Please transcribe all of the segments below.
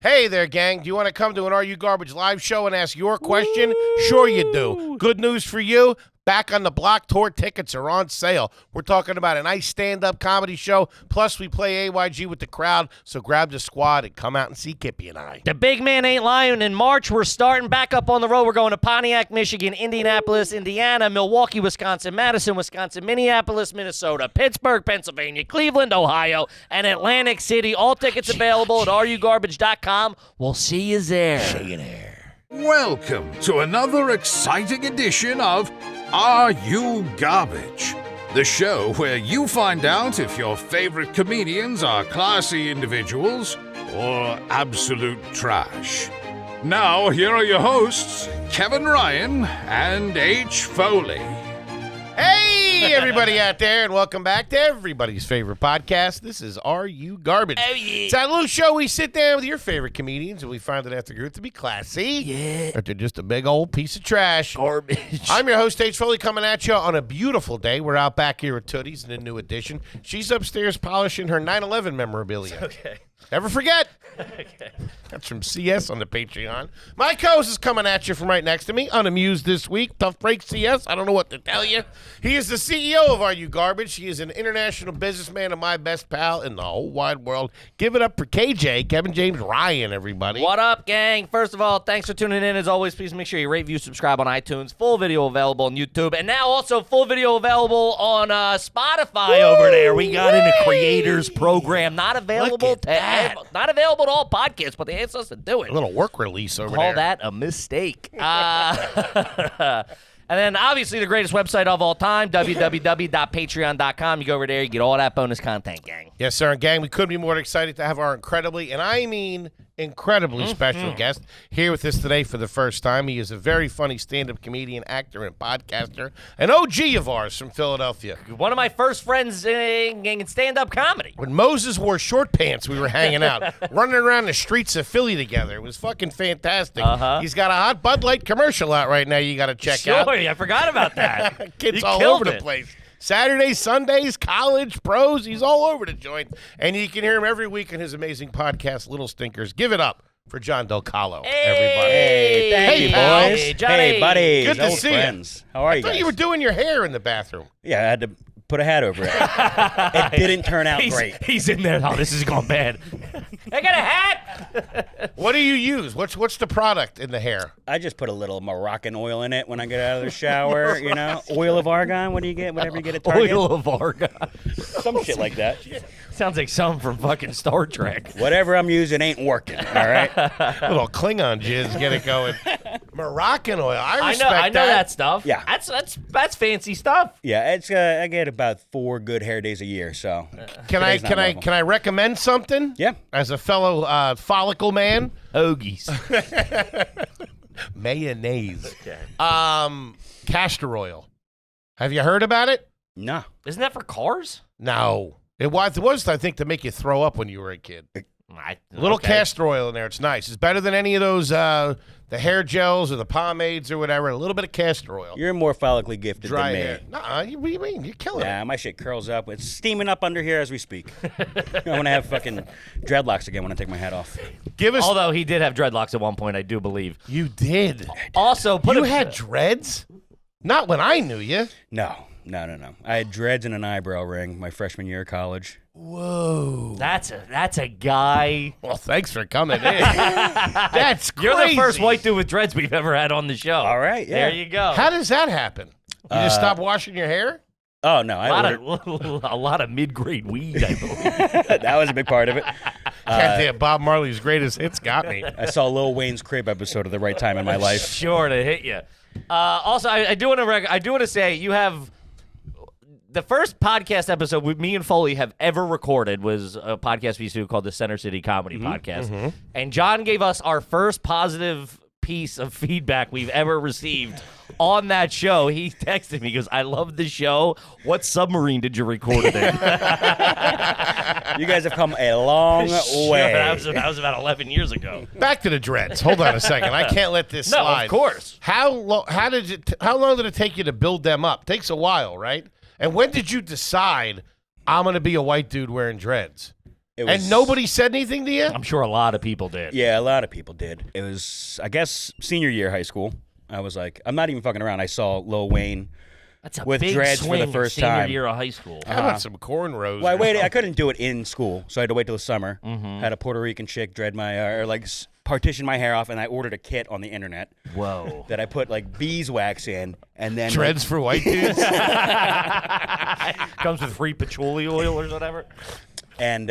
Hey there, gang. Do you want to come to an Are You Garbage live show and ask your question? Sure you do. Good news for you. Back on the Block tour tickets are on sale. We're talking about a nice stand-up comedy show. Plus, we play AYG with the crowd. So grab the squad and come out and see Kippy and I. The big man ain't lying. In March, we're starting back up on the road. We're going to Pontiac, Michigan, Indianapolis, Indiana, Milwaukee, Wisconsin, Madison, Wisconsin, Minneapolis, Minnesota, Pittsburgh, Pennsylvania, Cleveland, Ohio, and Atlantic City. All tickets available at areyougarbage.com. We'll see you there. See you there. Welcome to another exciting edition of Are You Garbage? The show where you find out if your favorite comedians are classy individuals or absolute trash. Now, here are your hosts, Kevin Ryan and H. Foley. Hey, everybody out there, and welcome back to everybody's favorite podcast. This is Are You Garbage? Oh, yeah. It's that little show we sit down with your favorite comedians, and we find that after group to be classy. Yeah. Or they're just a big old piece of trash. Garbage. I'm your host, H. Foley, coming at you on a beautiful day. We're out back here at Tootie's in a new edition. She's upstairs polishing her 9/11 memorabilia. Okay. Never forget. Okay. That's from CS on the Patreon. My co-host is coming at you from right next to me, unamused this week. Tough break, CS. I don't know what to tell you. He is the CEO of Are You Garbage? He is an international businessman and my best pal in the whole wide world. Give it up for KJ, Kevin James Ryan, everybody. What up, gang? First of all, thanks for tuning in. As always, please make sure you rate, view, subscribe on iTunes. Full video available on YouTube. And now also full video available on Spotify over there. We got in a creators program. Not available not available to all podcasts, but they asked us to do it. A little work release over Call there. that a mistake. And then, obviously, the greatest website of all time, www.patreon.com. You go over there, you get all that bonus content, gang. Yes, sir. And gang, we couldn't be more excited to have our incredibly, and I mean incredibly special guest here with us today for the first time. He is a very funny stand-up comedian, actor, and podcaster, an OG of ours from Philadelphia. One of my first friends in stand-up comedy. When Moses wore short pants, we were hanging out, running around the streets of Philly together. It was fucking fantastic. He's got a hot Bud Light commercial out right now you got to check out. Sure, I forgot about that. Kids You all killed over the it. place. Saturdays, Sundays, college, pros, he's all over the joint. And you can hear him every week on his amazing podcast, Little Stinkers. Give it up for Jon DelCollo, everybody. Hey, Thank you, pal. boys. Hey, Johnny. Hey, buddies. Good to old see you. friends. How are you I thought guys? you were doing your hair in the bathroom. Yeah, I had to put a hat over it. It didn't turn out great. He's in there. Oh, this is going bad. I got a hat. What do you use? What's the product in the hair? I just put a little Moroccan oil in it when I get out of the shower, you know? Oil of argan, what do you get? Whatever you get at Target. Oil of argon. Some shit like that. Sounds like something from fucking Star Trek. Whatever I'm using ain't working, all right? Little Klingon jizz, get it going. Moroccan oil. I respect I know that stuff. Yeah. That's fancy stuff. Yeah, it's I get about 4 good hair days a year, so. Can I today's not one of them. can I recommend something? Yeah. As a fellow follicle man, Hoagies. mayonnaise. Okay. Castor oil. Have you heard about it? No. Isn't that for cars? No. It was, I think, to make you throw up when you were a kid. Little Okay. castor oil in there. It's nice. It's better than any of those, the hair gels or the pomades or whatever. A little bit of castor oil. You're more follically gifted Dry than me. hair. Nah, what do you mean? You're killing it. Yeah, my shit curls up. It's steaming up under here as we speak. I want to have fucking dreadlocks again when I take my hat off. Give us. Although he did have dreadlocks at one point, I do believe. You did. Also, You had dreads? Not when I knew you. No. I had dreads and an eyebrow ring my freshman year of college. Whoa. That's a guy. Well, thanks for coming in. That's crazy. You're the first white dude with dreads we've ever had on the show. All right, yeah. There you go. How does that happen? You just stop washing your hair? Oh, no. a lot of mid-grade weed, I believe. That was a big part of it. Goddamn, Bob Marley's greatest hits got me. I saw Lil Wayne's Crib episode at the right time in my life. Sure to hit you. Also, I do want to say you have the first podcast episode me and Foley have ever recorded was a podcast we used to do called the Center City Comedy Podcast, and John gave us our first positive piece of feedback we've ever received on that show. He texted me, he goes, "I love the show. What submarine did you record it in?" You guys have come a long Sure, way. that was about 11 years ago. Back to the dreads. Hold on a second. I can't let this No, slide. of course. How long did it take you to build them up? Takes a while, right? And when did you decide I'm going to be a white dude wearing dreads? And nobody said anything to you? I'm sure a lot of people did. Yeah, a lot of people did. It was, I guess, senior year of high school. I was like, I'm not even fucking around. I saw Lil Wayne That's a with big dreads swing for the first senior time. year of high school. How about some cornrows? Well, I waited. I couldn't do it in school, so I had to wait till the summer. Had a Puerto Rican chick dread my, partition my hair off, and I ordered a kit on the internet. Whoa. That I put like beeswax in, and then Dreads for white dudes? Comes with free patchouli oil or whatever. and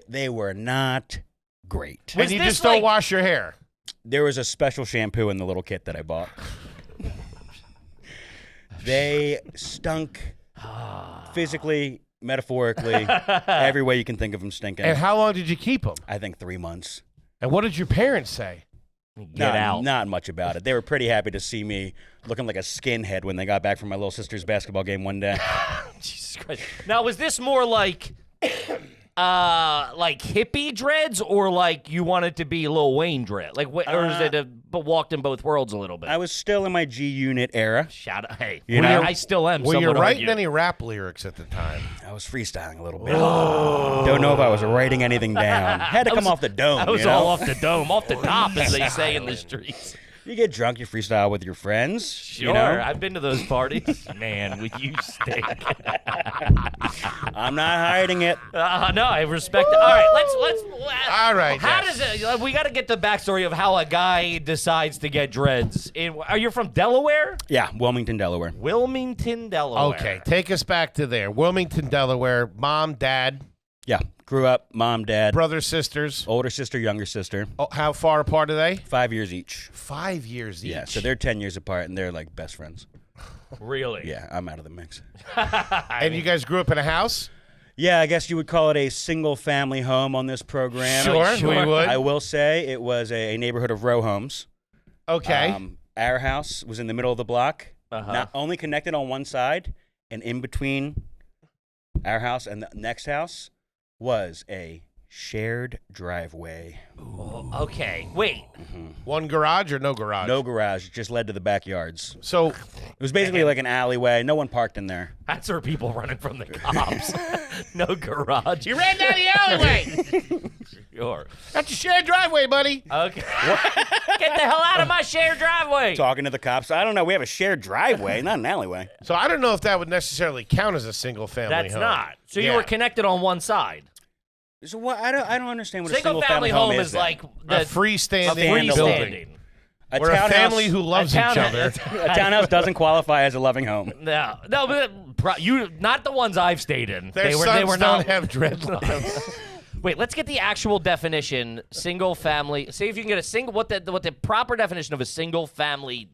they were not great. And you just don't wash your hair? There was a special shampoo in the little kit that I bought. They stunk physically, metaphorically, every way you can think of them stinking. And how long did you keep them? I think 3 months. And what did your parents say? Get out. Not much about it. They were pretty happy to see me looking like a skinhead when they got back from my little sister's basketball game one day. Jesus Christ. Now, was this more like hippie dreads, or like you wanted to be Lil Wayne dread? Like, or is it walked in both worlds a little bit? I was still in my G Unit era. Shout out. Hey, You know? I still am. Were some you would writing argue. any rap lyrics at the time? I was freestyling a little bit. Don't know if I was writing anything down. Had to come off the dome. I was you know? all off the dome, off the top, as they say in the streets. You get drunk, you freestyle with your friends. Sure, You know? I've been to those parties. Man, you stink. I'm not hiding it. No, I respect it. All right, let's. All right, How yes. does it? We got to get the backstory of how a guy decides to get dreads. Are you from Delaware? Yeah, Wilmington, Delaware. Wilmington, Delaware. Okay, take us back to there. Wilmington, Delaware. Mom, dad, Yeah, grew up, mom, dad, brothers, sisters. older sister, younger sister. Oh, how far apart are they? 5 years each. 5 years each. Yeah, so they're 10 years apart, and they're like best friends. Really? Yeah, I'm out of the mix. And you guys grew up in a house? Yeah, I guess you would call it a single-family home on this program. Sure, we would. I will say it was a neighborhood of row homes. Okay. Our house was in the middle of the block, Uh-huh. not only connected on one side, and in between our house and the next house was a shared driveway. Okay. Wait. One garage or no garage? No garage, it just led to the backyards. So It was basically like an alleyway. No one parked in there. That's where people running from the cops. No garage. you ran down the alleyway. Sure. That's your shared driveway, buddy. Okay. Get the hell out of my shared driveway. Talking to the cops. I don't know. We have a shared driveway, not an alleyway. So I don't know if that would necessarily count as a single family That's home. not. So you Yeah. were connected on one side. So what? I don't understand what Single a family single-family home home is then. like A freestanding Standalone. building. A We're a townhouse- family who loves each townhouse- other. A townhouse doesn't qualify as a loving home. No, but you not the ones I've stayed in. Their they were sons not. don't have dreadlocks. Wait, let's get the actual definition. Single family. See if you can get a single. What the proper definition of a single family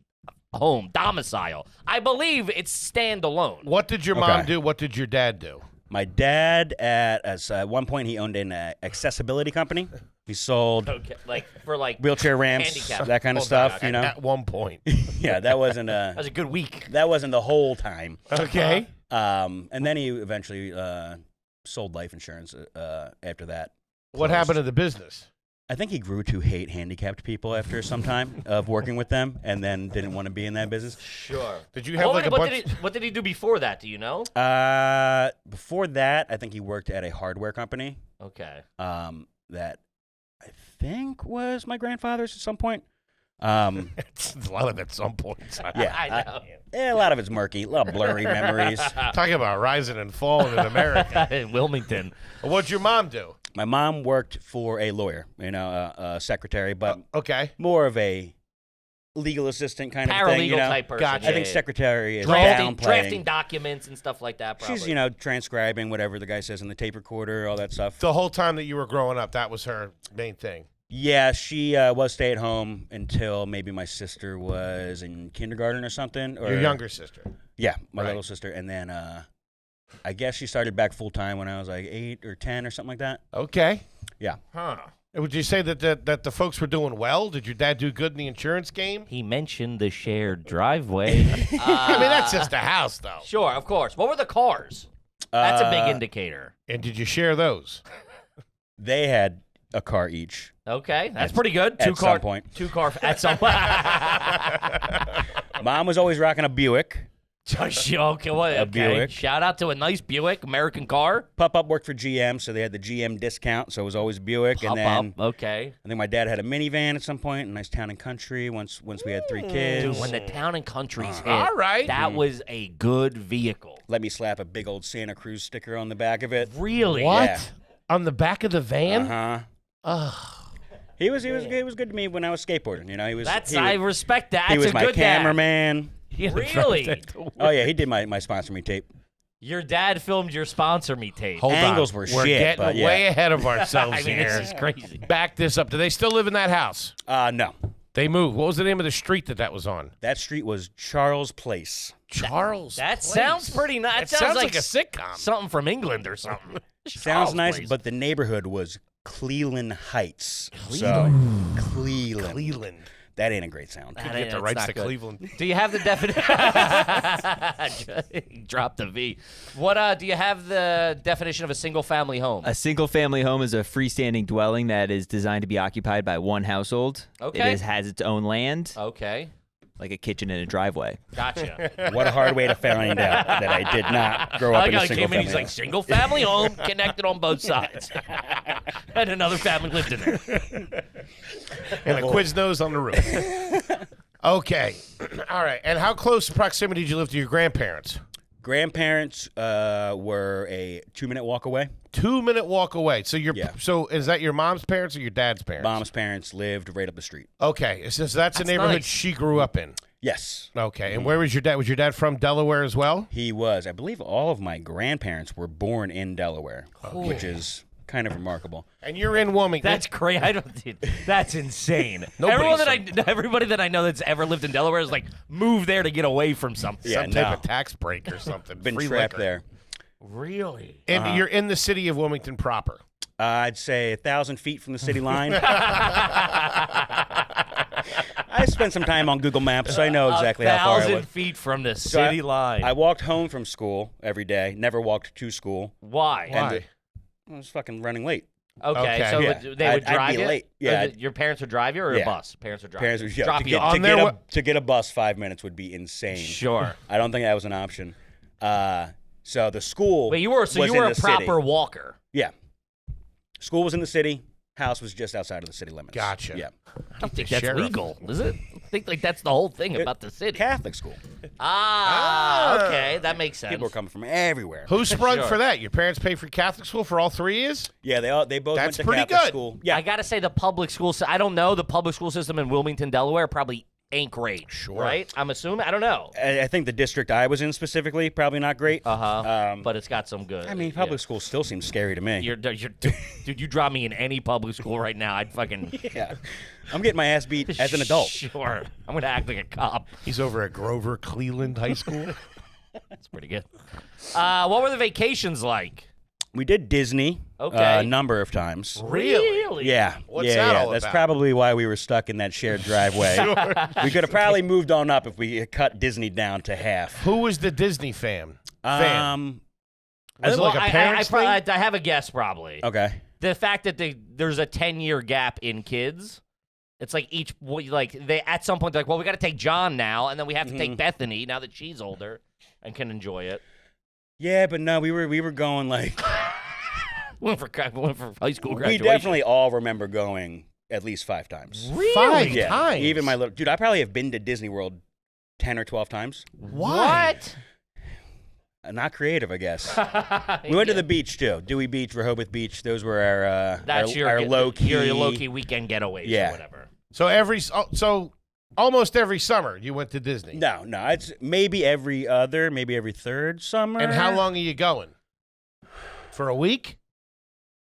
home domicile? I believe it's standalone. What did your mom Okay. do? What did your dad do? My dad, at one point, he owned an accessibility company. He sold Okay, like for like wheelchair ramps, handicap. that kind of Hold on, stuff. okay. You know, At one point. yeah, that wasn't That was a good week. the whole time. Okay. And then he eventually sold life insurance after that. What happened to the business? I think he grew to hate handicapped people after some time of working with them, and then didn't want to be in that business. Sure. Did you have like a bunch? What did he do before that? Do you know? Before that, I think he worked at a hardware company. Okay. That I think was my grandfather's at some point. It's a lot of at some points. Yeah, I know. a lot of it's murky, a lot of blurry memories. Talking about rising and falling in America. In Wilmington. What'd your mom do? My mom worked for a lawyer, a secretary, but Okay. more of a legal assistant kind of Paralegal thing. type person. Gotcha. I think secretary is drafting downplaying. documents and stuff like that. Probably. She's, transcribing whatever the guy says in the tape recorder, all that stuff. The whole time that you were growing up, that was her main thing. Yeah, she was stay at home until maybe my sister was in kindergarten or something. Or Your younger sister. Yeah, my Right. little sister. And then I guess she started back full time when I was like 8 or 10 or something like that. Okay. Yeah. Huh. Would you say that the folks were doing well? Did your dad do good in the insurance game? He mentioned the shared driveway. I mean, that's just a house, though. Sure, of course. What were the cars? That's a big indicator. And did you share those? They had a car each. Okay, that's pretty good. at some point. Two car at some point. Mom was always rocking a Buick. Tushy, okay, what? A Okay. Buick. Shout out to a nice Buick, American car. Pop-Up worked for GM, so they had the GM discount, so it was always Buick. Pop and then up, okay. I think my dad had a minivan at some point, a nice town and country. Once we had 3 kids, Dude, when the town and countries hit, All right. that was a good vehicle. let me slap a big old Santa Cruz sticker on the back of it. Really? What? Yeah. On the back of the van? Uh-huh. Ugh. He was good to me when I was skateboarding. You know, I respect that. he That's was a my good dad. cameraman. Really? Oh yeah, he did my sponsor me tape. Your dad filmed your sponsor me tape. Hold Angles on. were We're shit, getting but yeah. way ahead of ourselves I mean, here. this is crazy. Back this up. Do they still live in that house? No, They moved. What was the name of the street that was on? that street was Charles Place. Charles. That Place. soun's pretty nice. It That sounds like a sitcom. Something from England or something. Sounds Charles nice, Place. but the neighborhood was Cleveland Heights. Cleveland. So Cleveland. Cleveland. That ain't a great sound. That Get ain't- the that's rights not to good. Cleveland. Do you have the definition? Drop the V. What do you have the definition of a single family home? A single-family home is a freestanding dwelling that is designed to be occupied by one household. Okay. Has its own land, Okay, like a kitchen and a driveway. gotcha. What a hard way to find out that I did not grow up I in a got single came in. family. He's like single family home, connected on both sides, and another family lived in there. And a Quiznos on the roof. Okay. All right. And how close in proximity did you live to your grandparents? Grandparents were a 2-minute walk away. 2-minute walk away. So Yeah. So is that your mom's parents or your dad's parents? Mom's parents lived right up the street. Okay. So that's the neighborhood nice. she grew up in. Yes, Okay. And where was your dad? Was your dad from Delaware as well? he was. I believe all of my grandparents were born in Delaware, which is kind of remarkable. And you're in Wilmington. That's crazy. I don't. Dude, that's insane. Nobody's Everybody that I know that's ever lived in Delaware is like moved there to get away from something. Yeah, some type no. of tax break or something. Been Free trapped liquor. there. Really? And you're in the city of Wilmington proper. I'd say 1,000 feet from the city line. I spent some time on Google Maps, so I know exactly how far I 1,000 was. feet from the So city line. I walked home from school every day. Never walked to school. Why? Why? I was fucking running late. Okay, Okay. so Yeah. they would I'd drive be you? late. Or Yeah, your parents would drive you or a Yeah. bus? Parents would drive Parents you. would drop to you get, off. to, get their a, to get a bus 5 minutes would be insane. Sure. I don't think that was an option. So the school. But you were was a in the proper city. walker. Yeah. School was in the city. House was just outside of the city limits. Gotcha. Yeah. I don't think the that's sheriff. legal, is it? I think like that's the whole thing about the city. Catholic school. Okay, that makes sense. People were coming from everywhere. Who sprung Sure. for that? Your parents paid for Catholic school for all 3 years? Yeah, they both That's went to pretty Catholic good. school. Yeah. I gotta say the public school. I don't know the public school system in Wilmington, Delaware. Probably ain't great. Sure. Right? I'm assuming. I don't know. I think the district I was in specifically probably not great. But it's got some good. I mean, public school still seems scary to me. You're, dude, you drop me in any public school right now, I'd fucking. Yeah. I'm getting my ass beat as an adult. Sure. I'm gonna act like a cop. He's over at Grover Cleveland High School. That's pretty good. What were the vacations like? We did Disney Okay. a number of times. Really? Yeah. What's yeah, that yeah. all That's about? probably why we were stuck in that shared driveway. We could have probably moved on up if we had cut Disney down to half. Who was the Disney fan? Um, Was it like a parents thing? I have a guess probably. okay. The fact that there's a 10-year gap in kids. It's like they at some point they're like, well, we got to take John now, and then we have to take Bethany now that she's older and can enjoy it. Yeah, but no, we were going like Went for high school we graduation. definitely all remember going at least 5 times. Really? 5 Yeah. times. Even my little dude, I probably have been to Disney World 10 or 12 times. Why? What? Not creative, I guess. We went to the beach too. Dewey Beach, Rehoboth Beach. Those were our That's our low key. your low key weekend getaways Yeah. or whatever. So almost every summer you went to Disney. No, it's maybe every other, maybe every third summer. And how long are you going? For a week?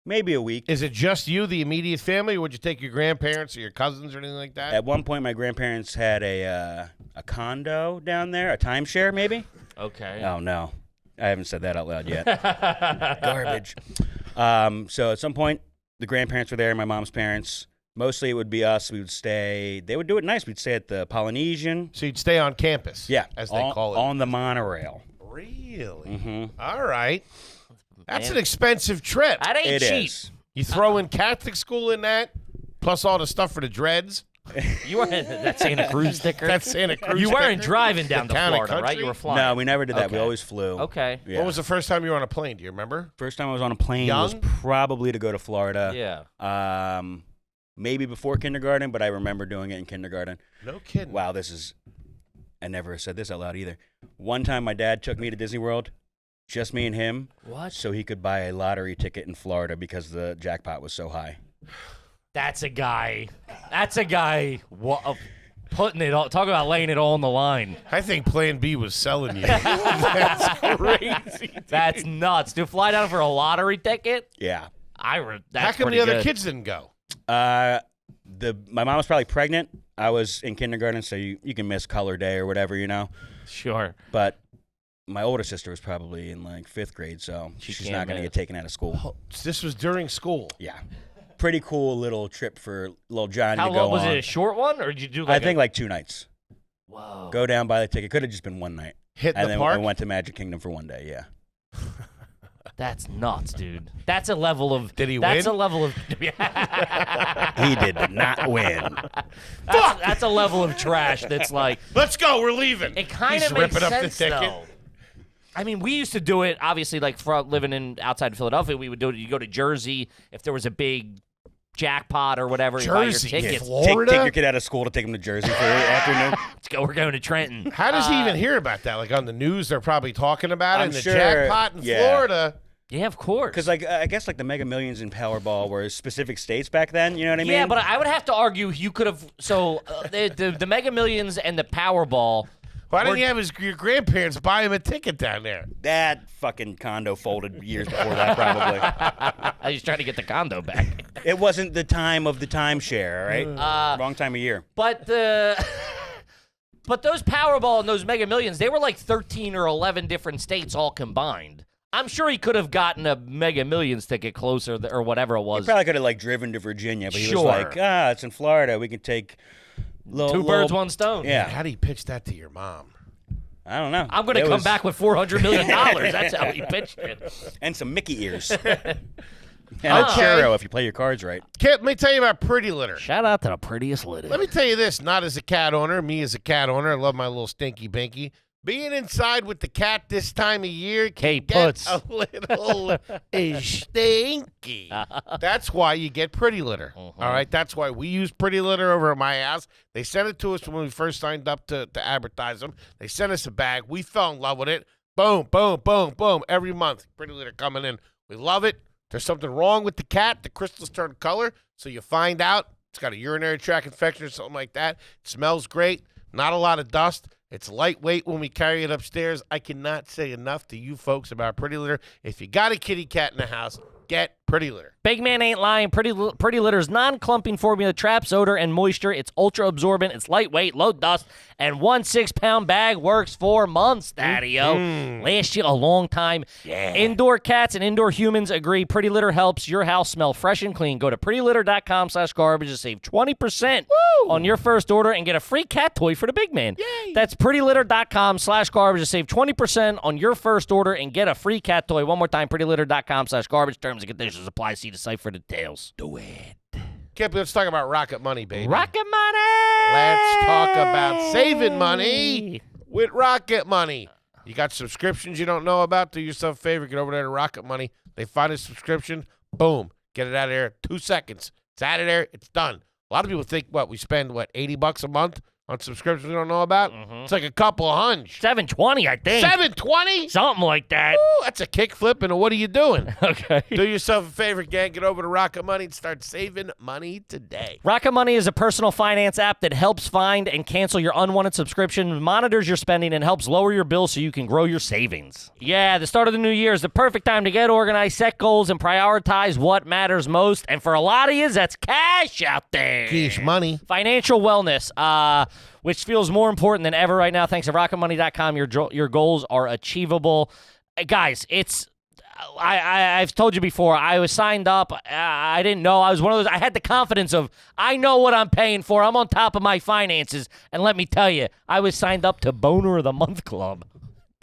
Maybe a week. Is it just you, the immediate family, or would you take your grandparents or your cousins or anything like that? At one point, my grandparents had a condo down there, a timeshare, maybe. Okay. Oh no, I haven't said that out loud yet. Garbage. So at some point, the grandparents were there, my mom's parents. Mostly it would be us. We would stay. They would do it nice. We'd stay at the Polynesian. So you'd stay on campus, Yeah, as they call it. on the monorail. Really? Mm-hmm. All right. That's Man. an expensive trip. That ain't It cheap. is. You throw in Catholic school in that, plus all the stuff for the dreads. You weren't that Santa Cruz sticker. That Santa Cruz You weren't sticker? driving down The to town and Florida, right? country? You were flying. No, we never did that. We Okay. always flew. Okay. Yeah. What was the first time you were on a plane? Do you remember? First time I was on a plane was Young? probably to go to Florida. Yeah. Maybe before kindergarten, but I remember doing it in kindergarten. No kidding. Wow, I never said this out loud either. One time my dad took me to Disney World, just me and him, What? so he could buy a lottery ticket in Florida because the jackpot was so high. That's a guy. Putting it all. Talk about laying it all on the line. I think Plan B was selling you. That's crazy. That's nuts. To fly down for a lottery ticket? Yeah. That's How come pretty the other good. kids didn't go? My mom was probably pregnant. I was in kindergarten, so you can miss color day or whatever, Sure. But my older sister was probably in like 5th grade, so she's can't not going to miss. get taken out of school. This was during school. Yeah. Pretty cool little trip for little Johnny How to go long was on. it? A short one, or did you do I like? think like 2 nights. Whoa. Go down, buy the ticket. Could have just been one night. Hit And the then park. I went to Magic Kingdom for one day, yeah. That's nuts, dude. That's a level of. Did he That's win? a level of. He did not win. That's a level of trash. That's like. Let's go. We're leaving. It kind He's of makes ripping up the sense, ticket. though. I mean, we used to do it, obviously, like for living outside Philadelphia, we would do it. You go to Jersey if there was a big jackpot or whatever. You buy your Jersey, tickets. Florida. Take your kid out of school to take him to Jersey for the afternoon. Let's go. We're going to Trenton. How does he even hear about that? Like on the news, they're probably talking about it. I'm And the sure, jackpot in yeah. Florida. Yeah, of course. Because I guess like the Mega Millions and Powerball were specific states back then. You know what I mean? Yeah, but I would have to argue you could have. So the Mega Millions and the Powerball. Why didn't you have your grandparents buy him a ticket down there? that fucking condo folded years before that, probably. I was trying to get the condo back. It wasn't the time of the timeshare, all right? Wrong time of year. But those Powerball and those Mega Millions, they were like 13 or 11 different states all combined. I'm sure he could have gotten a Mega Millions ticket closer or whatever it was. He probably could have like driven to Virginia, but he Sure. was like, it's in Florida. We can take Two birds, one stone. Yeah. How do you pitch that to your mom? I don't know. I'm going to It come was- back with $400 million. That's how he pitched it. And some Mickey ears. And Okay. a churro if you play your cards right. Kid, let me tell you about Pretty Litter. Shout out to the prettiest litter. Let me tell you this, not as a cat owner, me as a cat owner, I love my little stinky binky. Being inside with the cat this time of year can Hey, get Puts. a little stinky. That's why you get Pretty Litter. All right, that's why we use Pretty Litter over at my house. They sent it to us when we first signed up to advertise them. They sent us a bag. We fell in love with it. Boom, boom, boom, boom. Every month, Pretty Litter coming in. We love it. There's something wrong with the cat. The crystals turn color, so you find out it's got a urinary tract infection or something like that. It smells great. Not a lot of dust. It's lightweight when we carry it upstairs. I cannot say enough to you folks about Pretty Litter. If you got a kitty cat in the house, get Pretty Litter. Big man ain't lying. Pretty Litter's non-clumping formula traps odor and moisture. It's ultra absorbent. It's lightweight, low dust, and 1 6-pound bag works for months, Daddy-o. Last you a long time. Yeah. Indoor cats and indoor humans agree. Pretty Litter helps your house smell fresh and clean. Go to prettylitter.com/garbage to save 20% on your first order and get a free cat toy for the big man. Yay. That's prettylitter.com/garbage to save 20% on your first order and get a free cat toy. One more time, prettylitter.com/garbage. Terms and conditions apply. See the site for details. Do it. Kip, let's talk about Rocket Money, baby. Rocket money! Let's talk about saving money with Rocket Money. You got subscriptions you don't know about? Do yourself a favor. Get over there to Rocket Money. They find a subscription. Boom. Get it out of there. 2 seconds. It's out of there. It's done. A lot of people think, we spend, $80 a month on subscriptions we don't know about? It's like a couple of $100. $720, I think. $720? Something like that. Ooh, that's a kickflip, and what are you doing? Okay. Do yourself a favor, gang. Get over to Rocket Money and start saving money today. Rocket Money is a personal finance app that helps find and cancel your unwanted subscription, monitors your spending, and helps lower your bills so you can grow your savings. Yeah, the start of the new year is the perfect time to get organized, set goals, and prioritize what matters most. And for a lot of you, that's cash out there. Cash money. Financial wellness, which feels more important than ever right now. Thanks to RocketMoney.com, your goals are achievable. Guys, I've told you before, I was signed up. I didn't know. I was one of those. I had the confidence of, I know what I'm paying for. I'm on top of my finances. And let me tell you, I was signed up to Boner of the Month Club.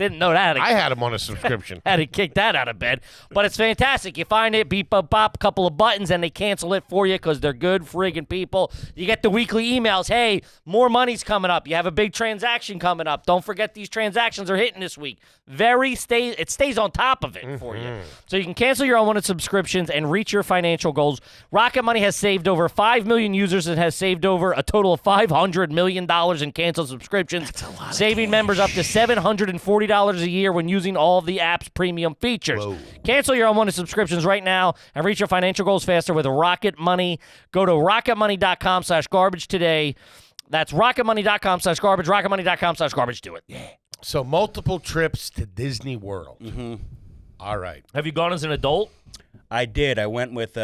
Didn't know that. I had them on a subscription. Had to kick that out of bed. But it's fantastic. You find it, beep, bop, bop, couple of buttons, and they cancel it for you because they're good friggin' people. You get the weekly emails. Hey, more money's coming up. You have a big transaction coming up. Don't forget these transactions are hitting this week. It stays on top of it for you. So you can cancel your unwanted subscriptions and reach your financial goals. Rocket Money has saved over 5 million users and has saved over a total of $500 million in canceled subscriptions, saving members up to $740 a year when using all of the app's premium features. Cancel your unwanted subscriptions right now and reach your financial goals faster with Rocket Money. Go to rocketmoney.com/garbage today. That's rocketmoney.com/garbage, rocketmoney.com/garbage. Do it. Yeah. So multiple trips to Disney World. Mm-hmm. All right. Have you gone as an adult? I did. I went with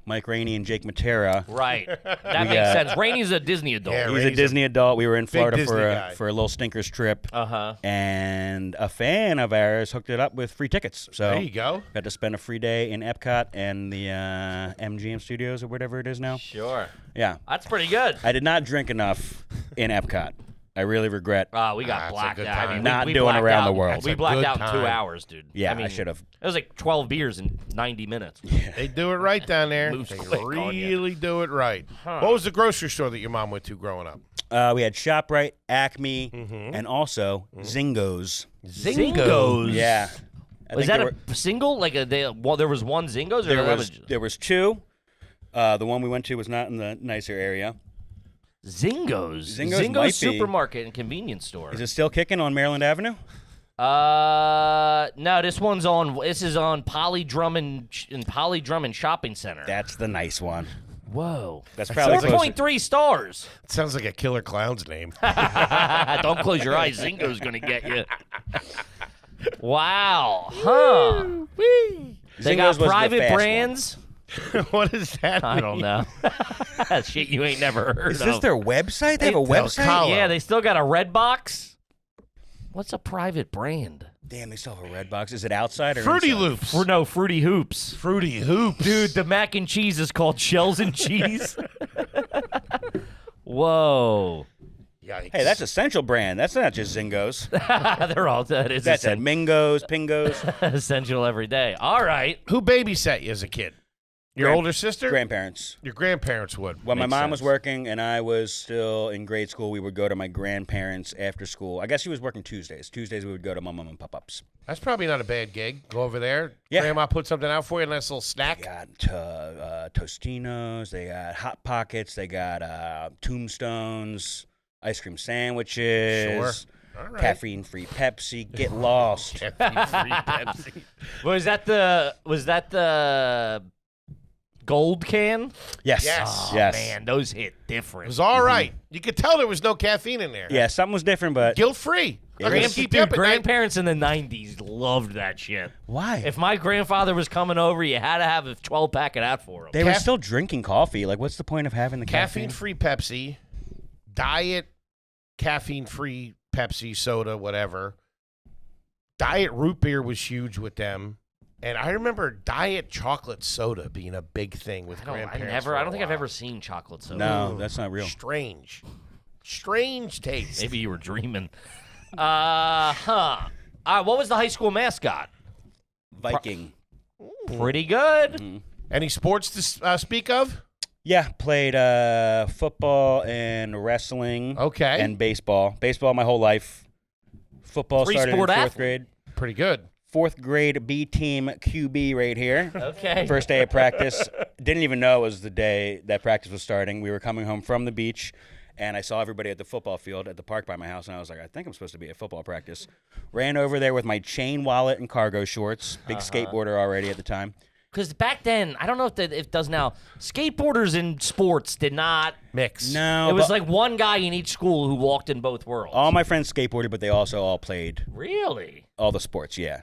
Mike Rainey and Jake Matera. Right. That makes sense. Rainey's a Disney adult. Yeah, He's a Rainey's Disney adult. We were in Florida Disney guy. for a little stinkers trip. Uh-huh. And a fan of ours hooked it up with free tickets. So There you go. got to spend a free day in Epcot and the MGM Studios or whatever it is now. Sure. Yeah. That's pretty good. I did not drink enough in Epcot. I really regret. We got That's a blacked good out. time. I mean, Not we doing blacked around out. the world. We That's a blacked good out in 2 time. hours, dude. Yeah, I mean, I should have. It was like 12 beers in 90 minutes. They do it right down there. Moves They quick on you. really do it right. Huh. What was the grocery store that your mom went to growing up? We had ShopRite, Acme, and also Zingos. Zingos? Yeah. I Was think that a single? Like there was one Zingos? Or there was two. The one we went to was not in the nicer area. Zingos? Zingos might be. Supermarket and convenience store. Is it still kicking on Maryland Avenue? No, this is on Polly Drummond Shopping Center. That's the nice one. Whoa. That's probably closer. 4.3 stars. It sounds like a Killer Clown's name. Don't close your eyes. Zingo's going to get you. Wow. Huh. They got Zingos was the private fast one. brands. What does that mean? I don't know. Shit you ain't never heard Is of. this their website? They have a Hey, website? DelCollo. Yeah, they still got a red box. What's a private brand? Damn, they still have a red box. Is it outside or Fruity inside? Loops. No, Fruity Hoops. Fruity Hoops. Dude, the mac and cheese is called Shells and Cheese. Whoa. Yikes. Hey, that's Essential brand. That's not just Zingos. They're all that is That's at Mingos, Pingos. essential every day. All right. Who babysat you as a kid? Your older sister? Grandparents. Your grandparents would. When my Makes mom was sense. working and I was still in grade school, we would go to my grandparents after school. I guess she was working Tuesdays. Tuesdays we would go to my mom and pop-ups. That's probably not a bad gig. Go over there. Yeah. Grandma put something out for you, a nice little They snack. got Tostinos. They got Hot Pockets. They got Tombstones, ice cream sandwiches, All right. caffeine-free Pepsi. Get lost. Caffeine-free Pepsi. Was that the gold can? Yes. Yes. Oh, Yes. man, those hit It different. was all right. You could tell there was no caffeine in there. Yeah, something was different, but Guilt-free. I'm going to keep you Dude, up at night. grandparents in the 90s loved that shit. why? If my grandfather was coming over, you had to have a 12-pack of that for him. They were still drinking coffee. Like, what's the point of having the caffeine? Caffeine-free Pepsi, diet caffeine-free Pepsi, soda, whatever. Diet root beer was huge with them. And I remember diet chocolate soda being a big thing with grandparents. I don't think I've ever seen chocolate soda. No, that's not real. Strange taste. Maybe you were dreaming. All right, what was the high school mascot? Viking. Pretty good. Any sports to speak of? Yeah, played football and wrestling. Okay. And baseball. Baseball my whole life. Football started in Three-sport fourth athlete. grade. Pretty good. Fourth grade B team QB right here. Okay. First day of practice. Didn't even know it was the day that practice was starting. We were coming home from the beach, and I saw everybody at the football field at the park by my house, and I was like, I think I'm supposed to be at football practice. Ran over there with my chain wallet and cargo shorts. Big skateboarder already at the time. Because back then, I don't know if it does now, skateboarders in sports did not Mix. No, It was but like one guy in each school who walked in both worlds. all my friends skateboarded, but they also all played Really? all the sports, yeah.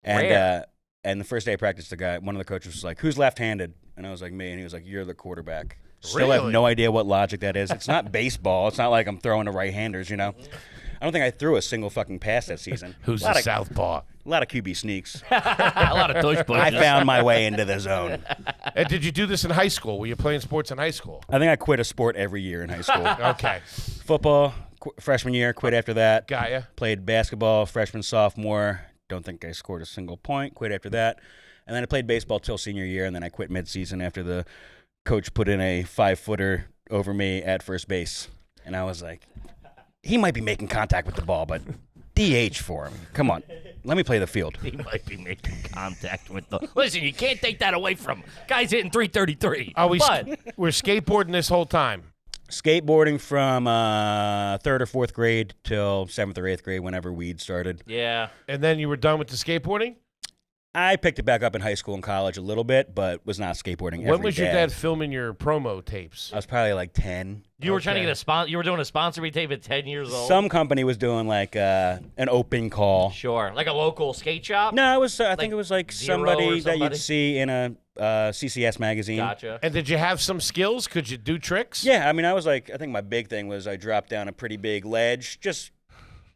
And Rare. and the first day of practice, one of the coaches was like, "Who's left-handed?" And I was like, "Me." And he was like, "You're the quarterback." Still have Really? no idea what logic that is. It's not baseball. It's not like I'm throwing to right-handers, you know. I don't think I threw a single fucking pass that season. Who's a lot the of, southpaw? A lot of QB sneaks. A lot of tush I pushes. found my way into the zone. And did you do this in high school? Were you playing sports in high school? I think I quit a sport every year in high school. Okay. Football, freshman year, quit after that. Got ya. Played basketball freshman, sophomore. Don't think I scored a single point. Quit after that. And then I played baseball till senior year, and then I quit midseason after the coach put in a 5-footer over me at first base. And I was like, he might be making contact with the ball, but DH for him. Come on. Let me play the field. He might be making contact with the. Listen, you can't take that away from him. Guy's hitting 333. Oh, but we're skateboarding this whole time. Skateboarding from 3rd or 4th grade till 7th or 8th grade, whenever weed started. yeah, And then you were done with the skateboarding? I picked it back up in high school and college a little bit, but was not skateboarding every day. When was your dad filming your promo tapes? I was probably like 10. you were trying to Okay. get a sponsor. You were doing a sponsor tape at 10 years old. Some company was doing like an open call. Sure, like a local skate shop. No, it was. I think it was like Zero or somebody that somebody? you'd see in a CCS magazine. Gotcha. And did you have some skills? Could you do tricks? Yeah, I mean, I was like, I think my big thing was I dropped down a pretty big ledge, just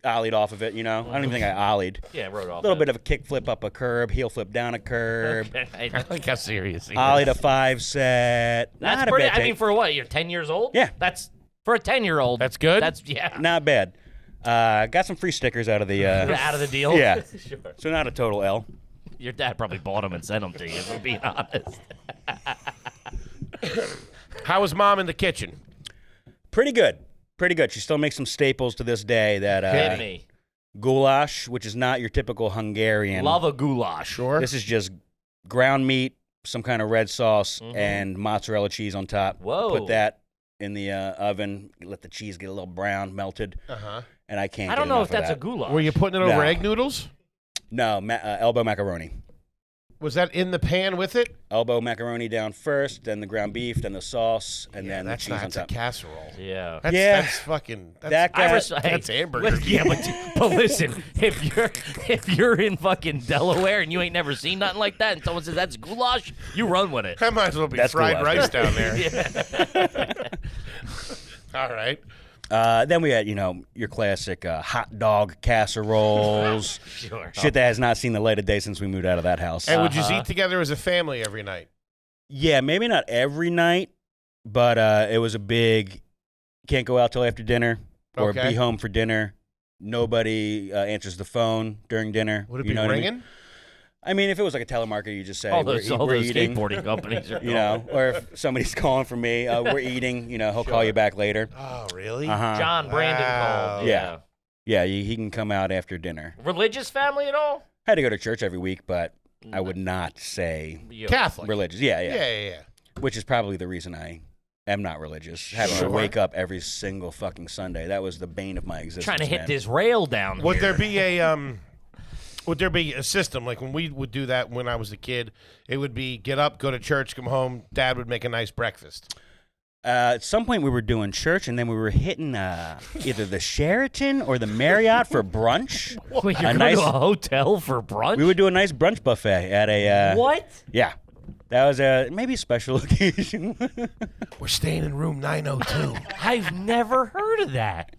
ollied off of it. You know, I don't even think I ollied. Yeah, wrote off. A little bit of a kick flip up a curb, heel flip down a curb, I like how serious he is. ollied a 5 set. That's Not a pretty. bad I mean, tape. for what? You're 10 years old. Yeah. That's for a 10-year-old. That's good? That's yeah. Not bad. Got some free stickers out of the. Out of the deal. Yeah. Sure. So not a total L. Your dad probably bought them and sent them to you. If we're being honest. How was mom in the kitchen? Pretty good. Pretty good. She still makes some staples to this day. That Hit me. goulash, which is not your typical Hungarian. Love a goulash. Sure. This is just ground meat, some kind of red sauce, Mhm. and mozzarella cheese on top. Whoa. Put that in the oven. Let the cheese get a little brown, melted, Uh-huh. and I can't. I don't get know enough if that's a of that. goulash. Were you putting it over No. egg noodles? No, elbow macaroni. Was that in the pan with it? Elbow macaroni down first, then the ground beef, then the sauce, and then the that's cheese not on a top. casserole. Yeah. That's, Yeah. that's fucking. That's, That guy- that's hamburger. Yeah, but listen, if you're in fucking Delaware and you ain't never seen nothing like that, and someone says that's goulash, you run with it. That might as well be That's fried goulash. rice down there. All right. Then we had, your classic hot dog casseroles. Sure. Shit that has not seen the light of day since we moved out of that house. And would you eat together as a family every night? Yeah, maybe not every night, but it was a big can't go out till after dinner or Okay. be home for dinner. Nobody answers the phone during dinner. Would it You be know what I mean? ringing? I mean, if it was like a telemarketer, you just say, All those we're eating. skateboarding companies are Or if somebody's calling for me, we're eating, he'll call you back later. Oh, really? Uh-huh. John Brandon Wow. called. Yeah. Yeah, he can come out after dinner. Religious family at all? I had to go to church every week, but I would not say You- Catholic. religious. Yeah. Yeah. Which is probably the reason I am not religious. Having Sure. to wake up every single fucking Sunday. That was the bane of my existence. Trying to hit man. this rail down Would here. there be a Would there be a system like when we would do that when I was a kid? It would be get up, go to church, come home. Dad would make a nice breakfast. At some point, we were doing church, and then we were hitting either the Sheraton or the Marriott for brunch. Wait, you're a going nice- to a hotel for brunch? We would do a nice brunch buffet at a. What? Yeah, that was maybe a special occasion. We're staying in room 902. I've never heard of that.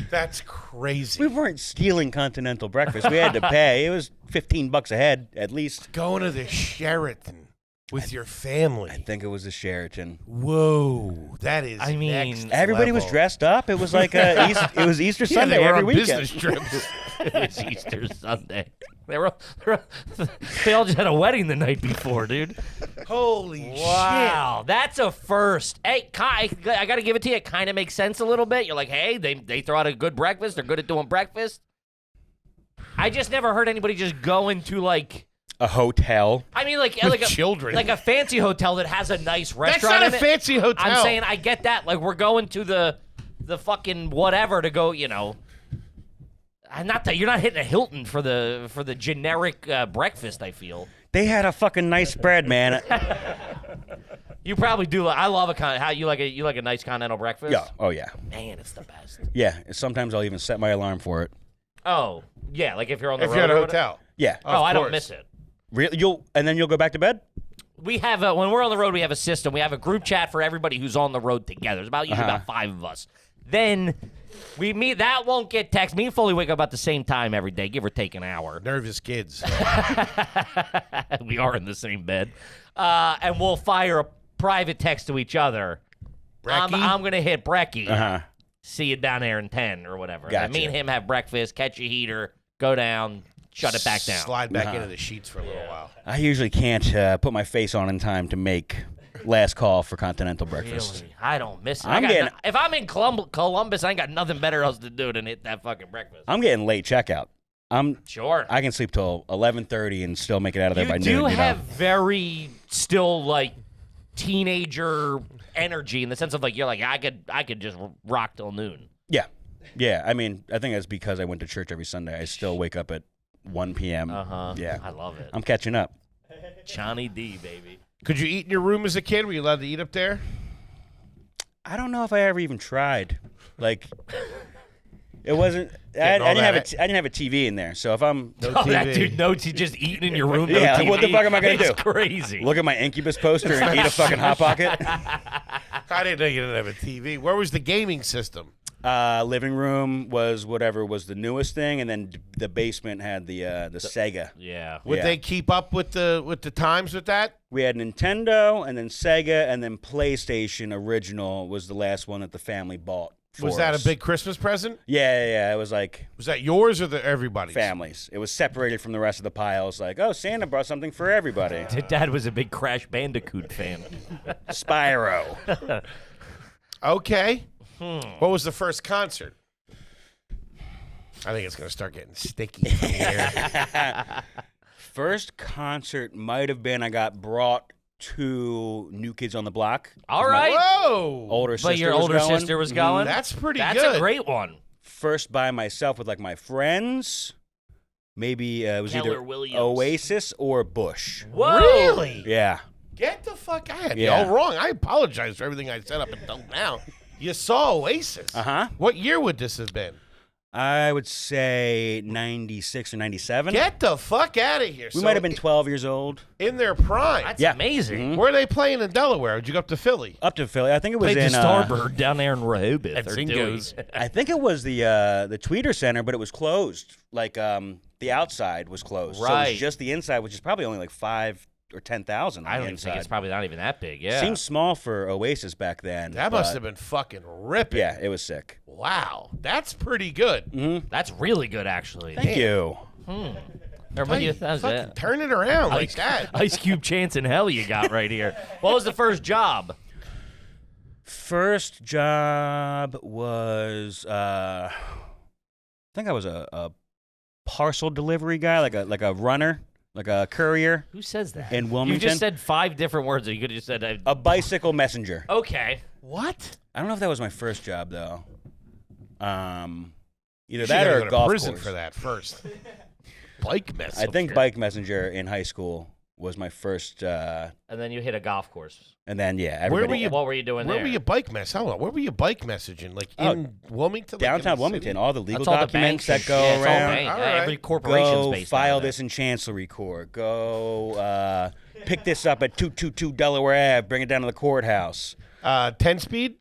That's crazy. We weren't stealing continental breakfast. We had to pay. It was $15 a head at least. Going to the Sheraton with your I family. think it was the Sheraton. Whoa, that is. I mean, next Everybody was level. dressed up. It was like it was Easter Yeah, Sunday they were every on weekend. business trips. It's Easter Sunday. They all just had a wedding the night before, dude. Holy Wow, that's a first. Hey, I got to give it to you. It kind of makes sense a little bit. You're like, hey, they throw out a good breakfast. They're good at doing breakfast. I just never heard anybody just go into like. A hotel. I mean, like With a children. like a fancy hotel that has a nice That's restaurant. not a in it. fancy hotel. I'm saying I get that. Like we're going to the fucking whatever to go. Not that you're not hitting a Hilton for the generic breakfast. I feel They had a fucking nice spread, man. you probably do. I love how you like a nice continental breakfast. Yeah. Oh yeah. Man, it's the best. Yeah. Sometimes I'll even set my alarm for it. Oh yeah, like if you're on the if road. you're at a or whatever. hotel. Yeah. Oh, I don't course. miss it. Really? You'll go back to bed? We have when we're on the road, we have a system. We have a group chat for everybody who's on the road together. There's usually about 5 of us. Then we meet. That won't get text. Me and Foley wake up about the same time every day, give or take an hour. Nervous kids. We are in the same bed, and we'll fire a private text to each other. Brecky? I'm gonna hit Brecky. Uh-huh. see you down there in 10 or whatever. Gotcha. And then me and him have breakfast, catch a heater, go down, shut it back down. Slide back into the sheets for a little while. I usually can't put my face on in time to make last call for Continental breakfast. Really? I don't miss it. If I'm in Columbus, I ain't got nothing better else to do than hit that fucking breakfast. I'm getting late checkout. Sure. I can sleep till 11:30 and still make it out of there by noon. You have very still like teenager energy in the sense of like you're like I could just rock till noon. Yeah. I mean, I think that's because I went to church every Sunday. I still wake up at 1 p.m. Yeah. I love it. I'm catching up. Johnny D, baby. Could you eat in your room as a kid? Were you allowed to eat up there? I don't know if I ever even tried. Like, it wasn't. I didn't have a TV in there. So if I'm That dude knows he's just eating in your room. Yeah, no like, TV. what the fuck am I gonna do? It's crazy. look at my Incubus poster and eat a fucking Hot Pocket. I didn't know you didn't have a TV. Where was the gaming system? Living room was whatever was the newest thing, and then the basement had the Sega. Yeah. Would they keep up with the times with that? We had Nintendo, and then Sega, and then PlayStation original was the last one that the family bought. Was that a big Christmas present? Yeah. It was like Was that yours or everybody's? families. It was separated from the rest of the piles. Like, oh, Santa brought something for everybody. Dad was a big Crash Bandicoot fan. Spyro. Okay. What was the first concert? I think it's going to start getting sticky from here. First concert might have been I got brought to New Kids on the Block. All right. Whoa. Older sister But your was older going. sister was going? That's pretty That's good. a great one. First by myself with like my friends. Maybe it was Keller either Williams. Oasis or Bush. Whoa. Really? Yeah. Get the fuck out. Yeah. Y'all wrong. I apologize for everything I said up until now. You saw Oasis. Uh-huh. What year would this have been? I would say 96 or 97. Get the fuck out of here. We might have been 12 years old. in their prime. That's Yeah. amazing. Where are they playing in Delaware? Did you go up to Philly? Up to Philly. I think it was Played in the Starbird down there in Rehoboth. At or Zingo's. Dewey. I think it was the Tweeter Center, but it was closed. Like the outside was closed. So it Right. was just the inside, which is probably only like 5 or 10,000. I don't even think it's probably not even that big. Yeah. Seems small for Oasis back then. That must but have been fucking ripping. Yeah, it was sick. Wow. That's pretty good. That's really good, actually. Thank you. Everybody, Hey, that was fucking it. turn it around like that. Ice Cube chance in hell you got right here. What was the first job? First job was I think I was a parcel delivery guy, like a runner, like a courier Who says that? in You Wilmington. just said 5 different words. You could have just said. A bicycle messenger. Okay. What? I don't know if that was my first job though. Either You that gotta or go a to golf prison course. for that first. Bike mess. I think bike messenger in high school was my first, And then you hit a golf course. and then Where everybody. were you? What were you doing Where there? were you bike mess? Hold on. Where were you bike messaging? Like Oh, in Wilmington? Like in Downtown the Wilmington, city? all the legal That's all the documents banks that and go shit. It's all around. bank. All Every right. corporation's Go based file on this in Chancery Court. Go pick this up at 222 Delaware Ave. Bring it down to the courthouse. 10-speed?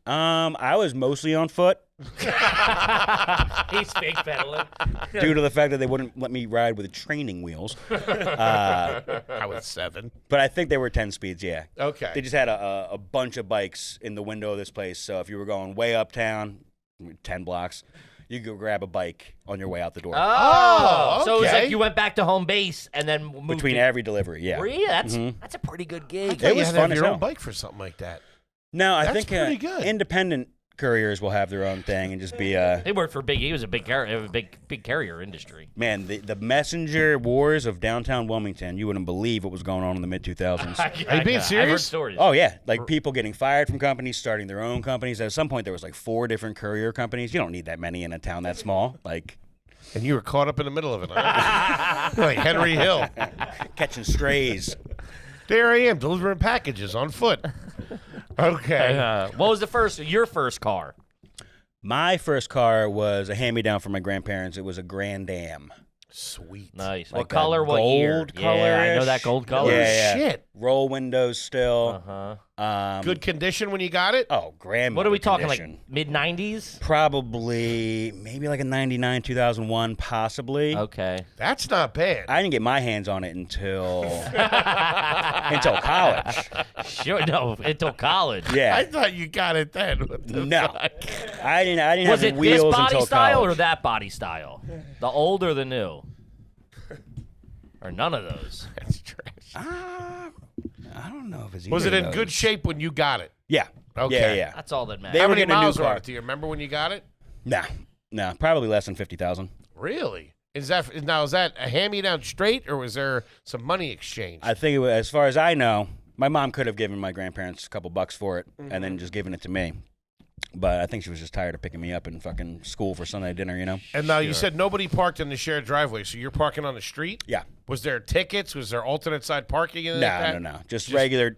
I was mostly on foot He's fake pedaling. due to the fact that they wouldn't let me ride with training wheels. I was 7. But I think they were 10 speeds, yeah. Okay. They just had a bunch of bikes in the window of this place. So if you were going way uptown, 10 blocks, you could go grab a bike on your way out the door. Oh, So it was okay. like you went back to home base and then moved Between to- every delivery, yeah. Yeah, that's a pretty good I gig. thought It you was had to have fun as your hell. own bike for something like that. No, I That's think pretty good. independent couriers will have their own thing and just be He worked for big. He was a big carrier industry. man, the messenger wars of downtown Wilmington, you wouldn't believe what was going on in the mid 2000s. Are you being I've heard serious? stories. Oh yeah, like people getting fired from companies, starting their own companies. At some point there was like 4 different courier companies. You don't need that many in a town that small. Like And you were caught up in the middle of it. Huh? Like Henry Hill. catching strays. There I am, delivering packages on foot. Okay. What was your first car? My first car was a hand-me-down from my grandparents. It was a Grand Am. Sweet. Nice. Like What color? that What year? gold Yeah, I know color-ish. that gold color. Yeah, yeah. Shit. Roll windows still. Uh-huh. Good condition when you got it? Oh, grandmother What are we talking, condition. like mid-90s? Probably, maybe like a 99, 2001, possibly. Okay. That's not bad. I didn't get my hands on it until college. Sure, no, until college. Yeah. I thought you got it then. What the No. fuck? I didn't Was have it the wheels this body until style college. or that body style? The old or the new? Or none of those? That's trash. I don't know if it's Was it either in of good those. shape when you got it? Yeah. Okay. Yeah. That's all that They matters. How were many getting a new miles were on car. it? Do you remember when you got it? No, probably less than 50,000. Really? Is that a hand-me-down straight, or was there some money exchange? I think, as far as I know, my mom could have given my grandparents a couple bucks for it and Mm-hmm. then just given it to me. But I think she was just tired of picking me up in fucking school for Sunday dinner, you know? And now you said nobody parked in the shared driveway, so you're parking on the street? Yeah. Was there tickets? Was there alternate side parking? In that? No. Just regular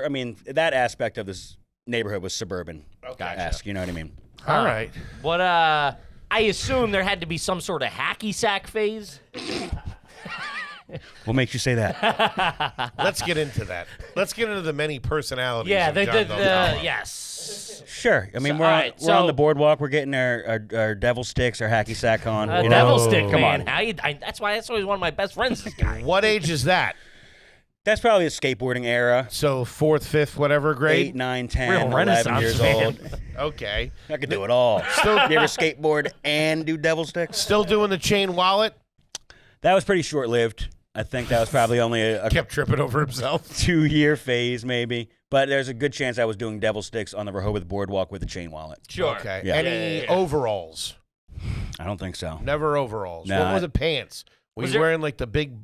I mean, that aspect of this neighborhood was suburban. Okay. Esque, you know what I mean? All right. What, I assume there had to be some sort of hacky sack phase. What makes you say that? Let's get into that. Let's get into the many personalities. Yeah, of the Jon DelCollo. yes. Sure. I mean, So, we're, all on, right, we're on so- the boardwalk. We're getting our devil sticks, our hacky sack on. you know? Devil stick, Come man. on. That's why he's one of my best friends, this guy. What age is that? That's probably a skateboarding era. So 4th, 5th, whatever 8, grade? 9, 10, Real 11 Renaissance years man. old. Okay. I could do it all. Still- you ever skateboard and do devil sticks? Still doing the chain wallet? That was pretty short-lived. I think that was probably only a Kept tripping over himself. 2-year phase, maybe. But there's a good chance I was doing devil sticks on the Rehoboth boardwalk with a chain wallet. Sure. Okay. Yeah. Any overalls? I don't think so. Never overalls. Nah. What was it? Pants? Were Was you there- wearing like the big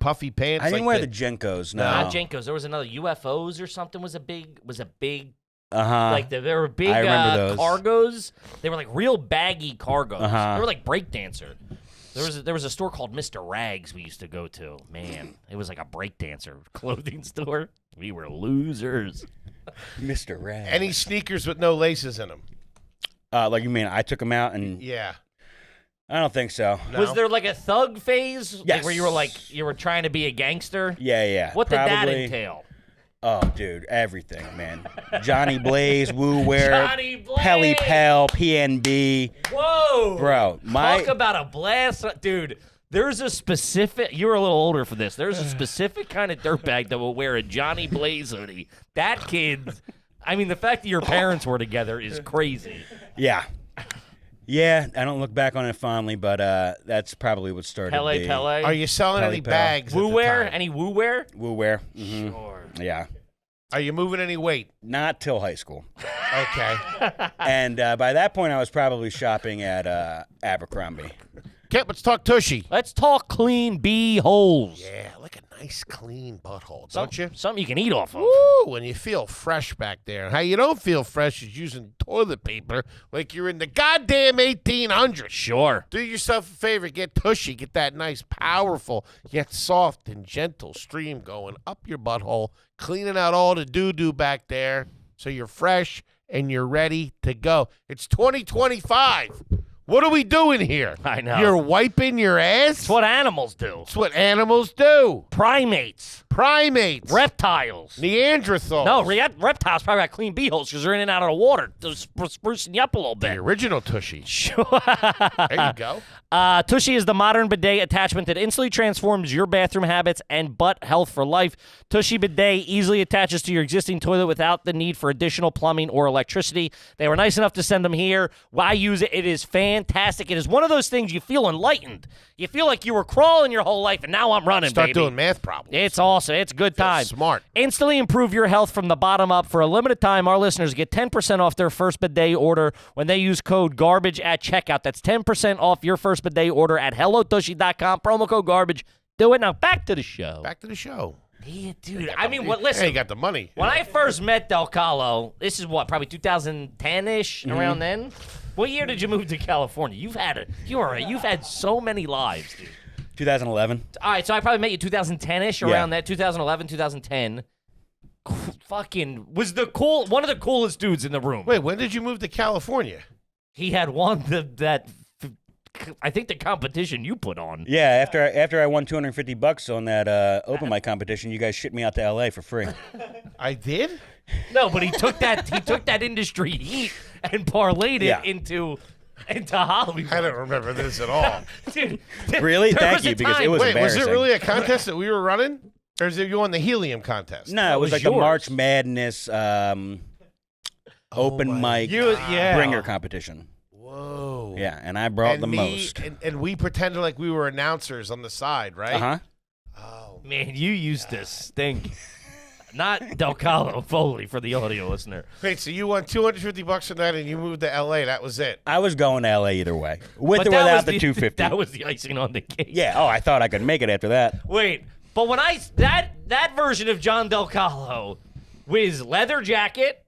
puffy pants? I didn't like wear the JNCOs, no. Not JNCOs. There was another UFOs or something. Was a big. Uh-huh. Like there were big I remember those. cargos. They were like real baggy cargos. Uh-huh. They were like breakdancer. There was a store called Mr. Rags we used to go to. Man, it was like a breakdancer clothing store. We were losers. Mr. Rad. Any sneakers with no laces in them? Like you mean I took them out and... Yeah. I don't think so. No? Was there like a thug phase? Like, Yes. where you were trying to be a gangster? Yeah. What did that Probably- entail? Oh, dude, everything, man. Johnny Blaze, Woo Wear, Johnny Blaze! Pelly Pal, PNB. Whoa, Bro, talk about a blast, dude. There's a specific. You were a little older for this. There's a specific kind of dirtbag that will wear a Johnny Blaze hoodie. That kid. I mean, the fact that your parents were together is crazy. Yeah. Yeah, I don't look back on it fondly, but that's probably what started Pele, the Pele. Are you selling Pelly any Pal. bags? Woo at the wear? time? Any woo wear? Woo Wear. Mhm. Sure. Yeah. Are you moving any weight? Not till high school. Okay. And by that point, I was probably shopping at Abercrombie. Kent, let's talk Tushy. Let's talk clean bee holes. Yeah, like a nice clean butthole, don't you? Something you can eat off of. Woo, when you feel fresh back there. How you don't feel fresh is using toilet paper like you're in the goddamn 1800s. Sure. Do yourself a favor, get Tushy, get that nice, powerful, yet soft and gentle stream going up your butthole, cleaning out all the doo-doo back there so you're fresh and you're ready to go. It's 2025. What are we doing here? I know. You're wiping your ass? It's what animals do. That's what animals do. Primates. Primates. Reptiles. Neanderthals. No, reptiles probably got clean bee holes because they're in and out of the water. They're sprucing you up a little The bit. original Tushy. Sure. There you go. Tushy is the modern bidet attachment that instantly transforms your bathroom habits and butt health for life. Tushy bidet easily attaches to your existing toilet without the need for additional plumbing or electricity. They were nice enough to send them here. Why use it? It is fantastic. It is one of those things you feel enlightened. You feel like you were crawling your whole life, and now I'm running, Start baby. doing math problems. It's awesome. It's a good Feel time. smart. Instantly improve your health from the bottom up. For a limited time, our listeners get 10% off their first bidet order when they use code GARBAGE at checkout. That's 10% off your first bidet order at hellotushy.com. Promo code GARBAGE. Do it now. Back to the show. Back to the show. Yeah, dude. I mean, what? Listen. Hey, you got the money. When I first met DelCollo, this is what, probably 2010-ish, around then. What year did you move to California? You've had so many lives, dude. 2011. All right, so I probably met you 2010-ish, Yeah. around that, 2011, 2010. Fucking was one of the coolest dudes in the room. Wait, when did you move to California? He had one that I think the competition you put on. Yeah, after I won $250 on that open mic competition, you guys shipped me out to LA for free. I did? No, but he took that industry heat and parlayed it into Hollywood. I don't remember this at all. Dude, Really? there Thank was a you, because time- it was Wait, was embarrassing. it really a contest that we were running? Or is it you won the helium contest? No, it was was like the yours. March Madness open mic bringer competition. Whoa. Yeah, and I brought the me, most. And we pretended like we were announcers on the side, right? Uh-huh. Oh. Man, you used to stink. Not DelCollo, Foley for the audio listener. Wait, so you won $250 a night and you moved to LA. That was it. I was going to LA either way, with But or that without was the 250. That was the icing on the cake. Yeah. Oh, I thought I could make it after that. Wait, but when that version of Jon DelCollo with leather jacket,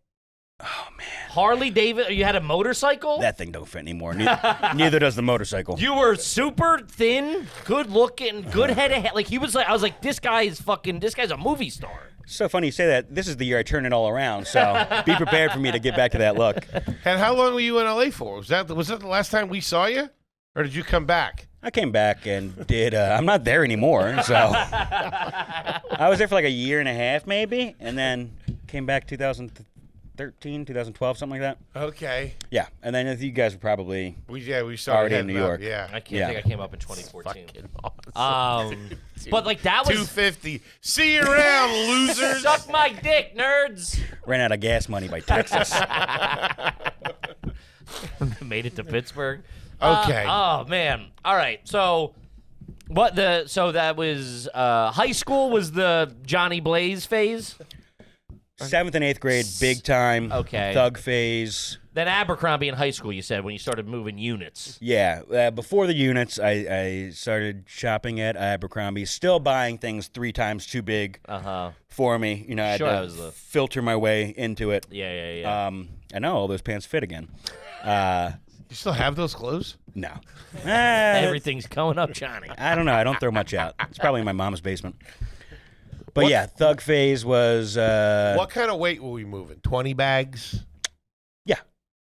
Oh man, Harley Davidson, you had a motorcycle. that thing don't fit anymore. Neither does the motorcycle. You were super thin, good looking, good head of hair. Like he was like, I was like, this guy's a movie star. So funny you say that. This is the year I turn it all around. So be prepared for me to get back to that look. And how long were you in LA for? Was that the last time we saw you? Or did you come back? I came back and did. I'm not there anymore. So I was there for like a year and a half, maybe, and then came back 2013, 2012, something like that. Okay. Yeah, and then you guys were probably We started Already in heading New up, York. Yeah. I can't Yeah. think I came up in 2014. Awesome. But like that was $250. See you around, losers. suck my dick, nerds. ran out of gas money by Texas. Made it to Pittsburgh. Okay. Oh man. All right. So that was high school was the Johnny Blaze phase. 7th and 8th grade, big time. Okay. Thug phase. Then Abercrombie in high school, you said, when you started moving units. Yeah, before the units, I started shopping at Abercrombie, still buying things 3 times too big for me. You know, I Sure, that had was to the- filter my way into it. Yeah. I know all those pants fit again. You still have those clothes? No. Everything's going up, Johnny. I don't know. I don't throw much out. It's probably in my mom's basement. But yeah, thug phase was. What kind of weight were we moving? 20 bags? Yeah.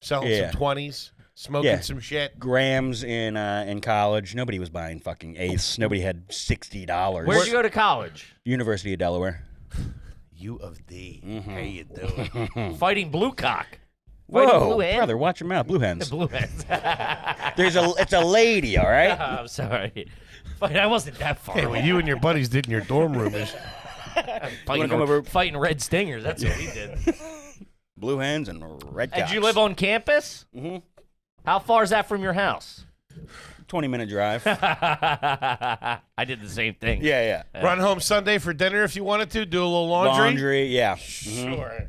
Selling Yeah. some 20s? Smoking some shit? Grams in college. Nobody was buying fucking eighths. Nobody had $60. Where'd you go to college? University of Delaware. U of D. How you doing? Fighting Blue Cock. Fighting Whoa, Blue Hen? brother, watch your mouth. Blue hens. Blue Hens. It's a lady, all right? I'm sorry. I wasn't that far. Hey, what you and your buddies did in your dorm room is Fighting red stingers. That's what we did. Blue hens and red cocks. Did you live on campus? Mm-hmm. How far is that from your house? 20-minute drive. I did the same thing. Yeah. run home Sunday for dinner if you wanted to, do a little laundry. Yeah. Sure.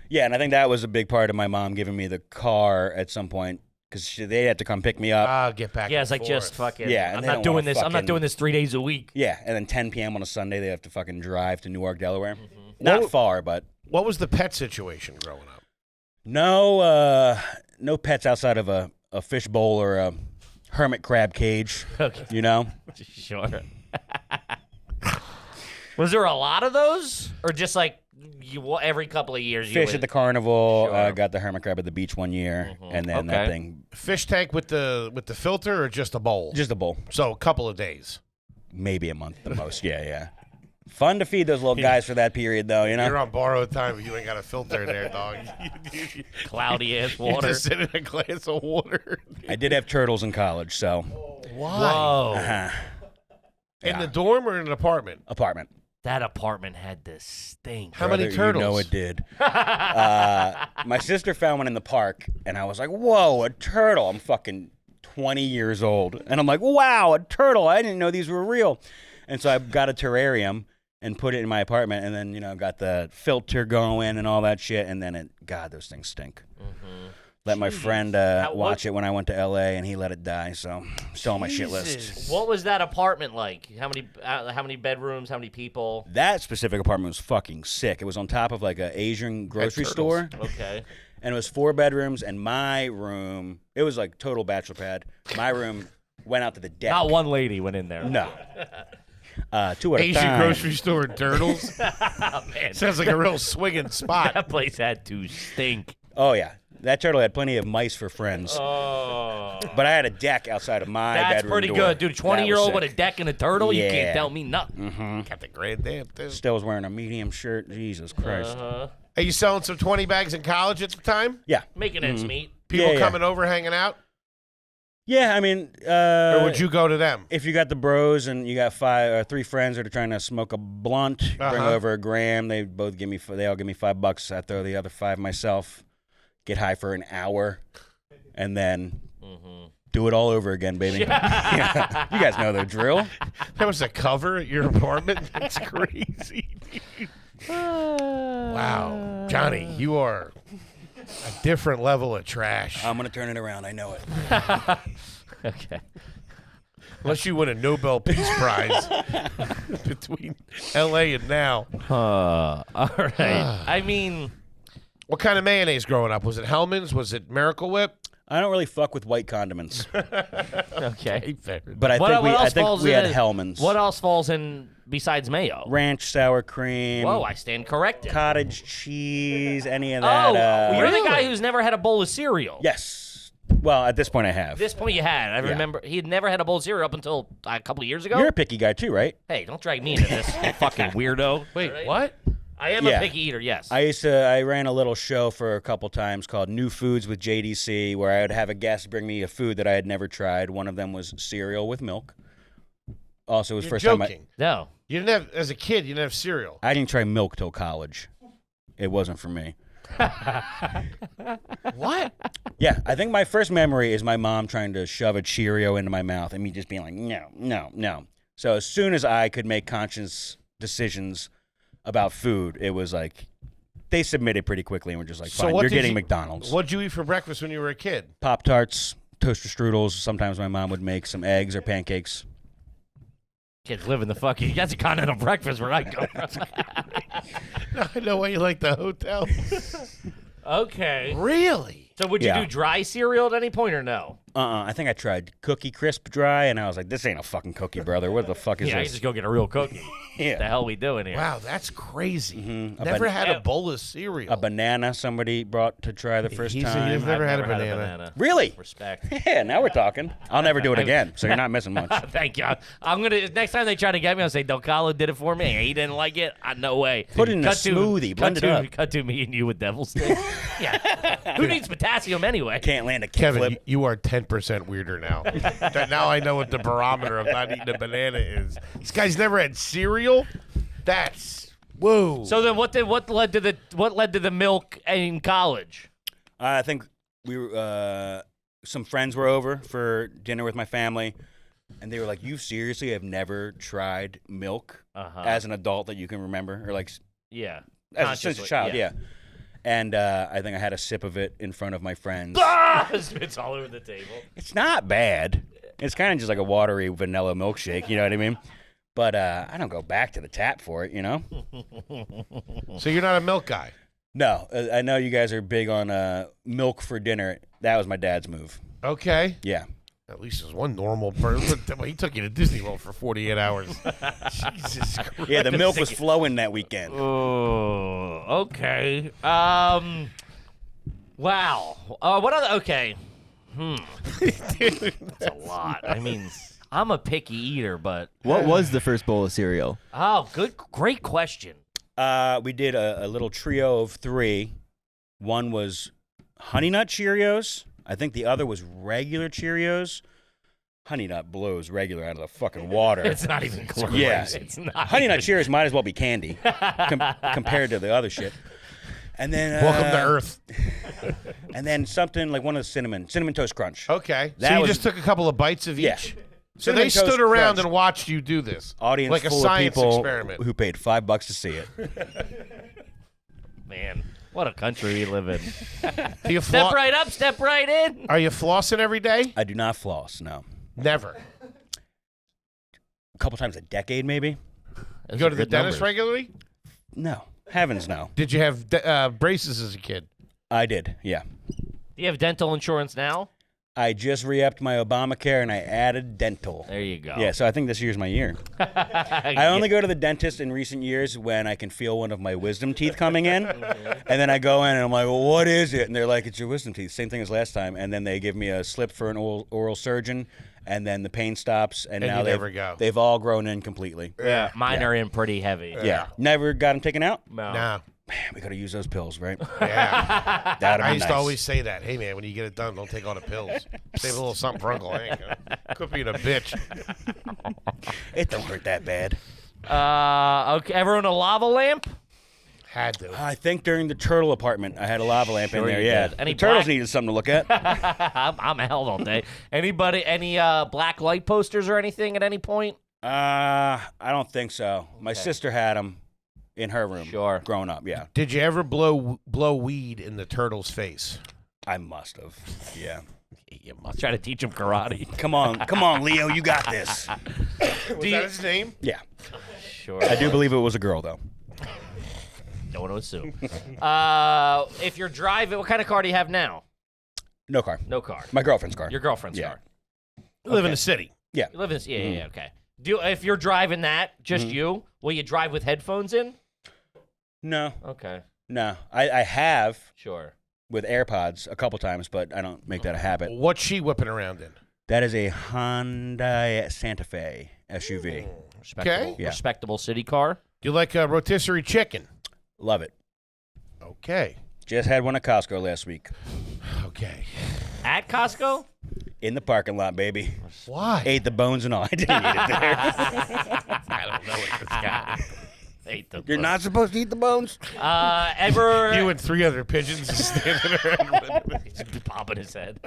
Yeah, and I think that was a big part of my mom giving me the car at some point because they had to come pick me up. Get back. Yeah, and it's like forth. just fucking. Yeah, and I'm they not don't doing wanna this. I'm not fucking- doing this 3 days a week. Yeah, and then 10 p.m. on a Sunday, they have to fucking drive to Newark, Delaware. Not far, but What was the pet situation growing up? no pets outside of a fish bowl or a hermit crab cage. Okay. You know? Sure. Was there a lot of those, or just like every couple of years? Fish at the carnival. Sure. Got the hermit crab at the beach one year, and then that Okay. thing, Fish tank with the filter or just a bowl? just a bowl. So a couple of days. Maybe a month the most. Yeah. Fun to feed those little guys for that period, though. You know? You're on borrowed time, but you ain't got a filter there, dog. Cloudy ass You water. just sit in a glass of water. I did have turtles in college, so Why? Whoa. In the dorm or in an apartment? apartment. That apartment had the stink. How many Brother, turtles? You know it did. My sister found one in the park, and I was like, whoa, a turtle. I'm fucking 20 years old. And I'm like, wow, a turtle. I didn't know these were real. And so I got a terrarium and put it in my apartment, and then, got the filter going and all that shit. And then God, those things stink. Let my friend watch it when I went to L.A., and he let it die. So still on my shit list. What was that apartment like? How many bedrooms? How many people? That specific apartment was fucking sick. It was on top of like an Asian grocery store. Okay. And it was 4 bedrooms, and my room, it was like total bachelor pad. My room went out to the deck. Not one lady went in there. No. 2 at a Asian time. grocery store and turtles? Oh, man. Sounds like a real swinging spot. That place had to stink. Oh, yeah. That turtle had plenty of mice for friends. Oh. But I had a deck outside of my bedroom That's pretty door. good, dude. 20-year-old That was with a deck and a turtle? You Yeah. can't tell me nothing. Got the grand damn thing. Still was wearing a medium shirt. Jesus Christ. Uh-huh. Are you selling some 20 bags in college at the time? Yeah. Making ends meet. People Yeah. coming over, hanging out? Yeah, I mean, Or would you go to them? if you got the bros and you got 3 friends that are trying to smoke a blunt, bring Uh-huh. over a gram. They all give me $5. I throw the other 5 myself. Get high for an hour, and then do it all over again, baby. Yeah. You guys know the drill. That was a cover at your apartment? That's crazy. dude. Wow. Johnny, you are a different level of trash. I'm gonna turn it around. I know it. Okay. Unless you win a Nobel Peace Prize between L.A. and now. All right. I mean, What kind of mayonnaise growing up? Was it Hellman's? Was it Miracle Whip? I don't really fuck with white condiments, okay. but I think we had Hellman's. What else falls in besides mayo? Ranch, sour cream. Whoa, I stand corrected. Cottage cheese, any of that. Oh, you're the Really? guy who's never had a bowl of cereal. Yes. Well, at this point, I have. At this point, you had. I remember he had never had a bowl of cereal up until a couple of years ago. You're a picky guy too, right? Hey, don't drag me into this, you fucking weirdo. Wait, All right? what? I am Yeah. a picky eater, yes. I ran a little show for a couple times called New Foods with JDC, where I would have a guest bring me a food that I had never tried. One of them was cereal with milk. Also, it was You're first joking. No. You didn't have, as a kid, you didn't have cereal. I didn't try milk till college. It wasn't for me. What? Yeah, I think my first memory is my mom trying to shove a Cheerio into my mouth and me just being like, no, no, no. So as soon as I could make conscious decisions about food, it was like they submitted pretty quickly and were just like, fine, you're did getting you- McDonald's. What'd you eat for breakfast when you were a kid? Pop-Tarts, toaster strudels. Sometimes my mom would make some eggs or pancakes. Kids living the fucking. That's a continental breakfast where I go. Now I know why you like the hotel. Okay. Really? So would you Yeah. do dry cereal at any point or no? I think I tried Cookie Crisp Dry, and I was like, this ain't a fucking cookie, brother. What the fuck is Yeah, I this? just go get a real cookie. Yeah. What the hell we doing here? Wow, that's crazy. A Never ban- had a bowl of cereal. A banana somebody brought to try the first He's time. never I've had a banana. Really? Respect. Yeah, now we're talking. I'll never do it again, so you're not missing much. Thank you. I'm gonna next time they try to get me, I'll say DelCollo did it for me. He didn't like it. No way. Put it in a Cut to- smoothie, blend cut it to- up. Cut to me and you with devil sticks. Yeah. Who needs potassium anyway? Can't land a Kevin, kickflip. you are 10% weirder now. Now I know what the barometer of not eating a banana is. This guy's never had cereal? That's whoa. So then, what led to the milk in college? I think we were, some friends were over for dinner with my family, and they were like, "You seriously have never tried milk as an adult that you can remember, or like Yeah. since a child?" Yeah. And I think I had a sip of it in front of my friends. It's all over the table. It's not bad. It's kind of just like a watery vanilla milkshake. You know what I mean? But I don't go back to the tap for it. You know? So you're not a milk guy? No. I know you guys are big on milk for dinner. That was my dad's move. Okay. Yeah. At least there's one normal person. He took you to Disney World for 48 hours. Jesus Christ. Yeah, the milk was flowing that weekend. Oh, okay. Wow. What other? Okay. That's a lot. I mean, I'm a picky eater, but What was the first bowl of cereal? great question. We did a little trio of 3. One was Honey Nut Cheerios. I think the other was regular Cheerios. Honey Nut blows regular out of the fucking water. It's not even close. Yeah. It's not. Honey Nut Cheerios might as well be candy compared to the other shit. And then Welcome to Earth. And then something like one of the cinnamon toast crunch. Okay. That So you was- just took a couple of bites of Yeah. each? So Cinnamon they Toast stood around Crunch. and watched you do this? Audience like a full science of people experiment. who paid $5 to see it. Man, what a country we live in. Do you Step right up, step right in. Are you flossing every day? I do not floss, no. Never. A couple times a decade, maybe? You go to the dentist regularly? No. Heavens, no. Did you have braces as a kid? I did, yeah. Do you have dental insurance now? I just re-upped my Obamacare and I added dental. There you go. Yeah, so I think this year's my year. I only go to the dentist in recent years when I can feel one of my wisdom teeth coming in. And then I go in and I'm like, well, what is it? And they're like, it's your wisdom teeth. Same thing as last time. And then they give me a slip for an oral surgeon. And then the pain stops. And now you never go. They've all grown in completely. Yeah, mine are in pretty heavy. Yeah. Never got them taken out? No. Man, we got to use those pills, right? Yeah. That'd I be used nice. to always say that. Hey, man, when you get it done, don't take all the pills. Save a little something for Uncle Hank. Quit being a bitch. It don't hurt that bad. Okay, everyone a lava lamp? Had to. I think during the turtle apartment, I had a lava lamp in Sure there. you Yeah, did. Any the turtles black- needed something to look at. I'm held all day. Any black light posters or anything at any point? I don't think so. My sister had them in her room. Sure. Growing up, yeah. Did you ever blow weed in the turtle's face? I must have. Yeah. You must try to teach him karate. Come on, Leo, you got this. Was that his name? Yeah. Sure. I do believe it was a girl, though. Don't want to assume. If you're driving, what kind of car do you have now? No car. No car. My girlfriend's car. Your girlfriend's Yeah. car. You live in the city. You live in this? Yeah, okay. If you're driving that, just you, will you drive with headphones in? No. Okay. No. I have Sure. with AirPods a couple times, but I don't make that a habit. What's she whipping around in? That is a Hyundai Santa Fe SUV. Respectable, Yeah. respectable city car. Do you like a rotisserie chicken? Love it. Okay. Just had one at Costco last week. Okay. At Costco? In the parking lot, baby. Why? Ate the bones and all. I didn't eat it there. I don't know what this guy ate the You're not supposed to eat the bones? ever You and 3 other pigeons standing around. He's popping his head.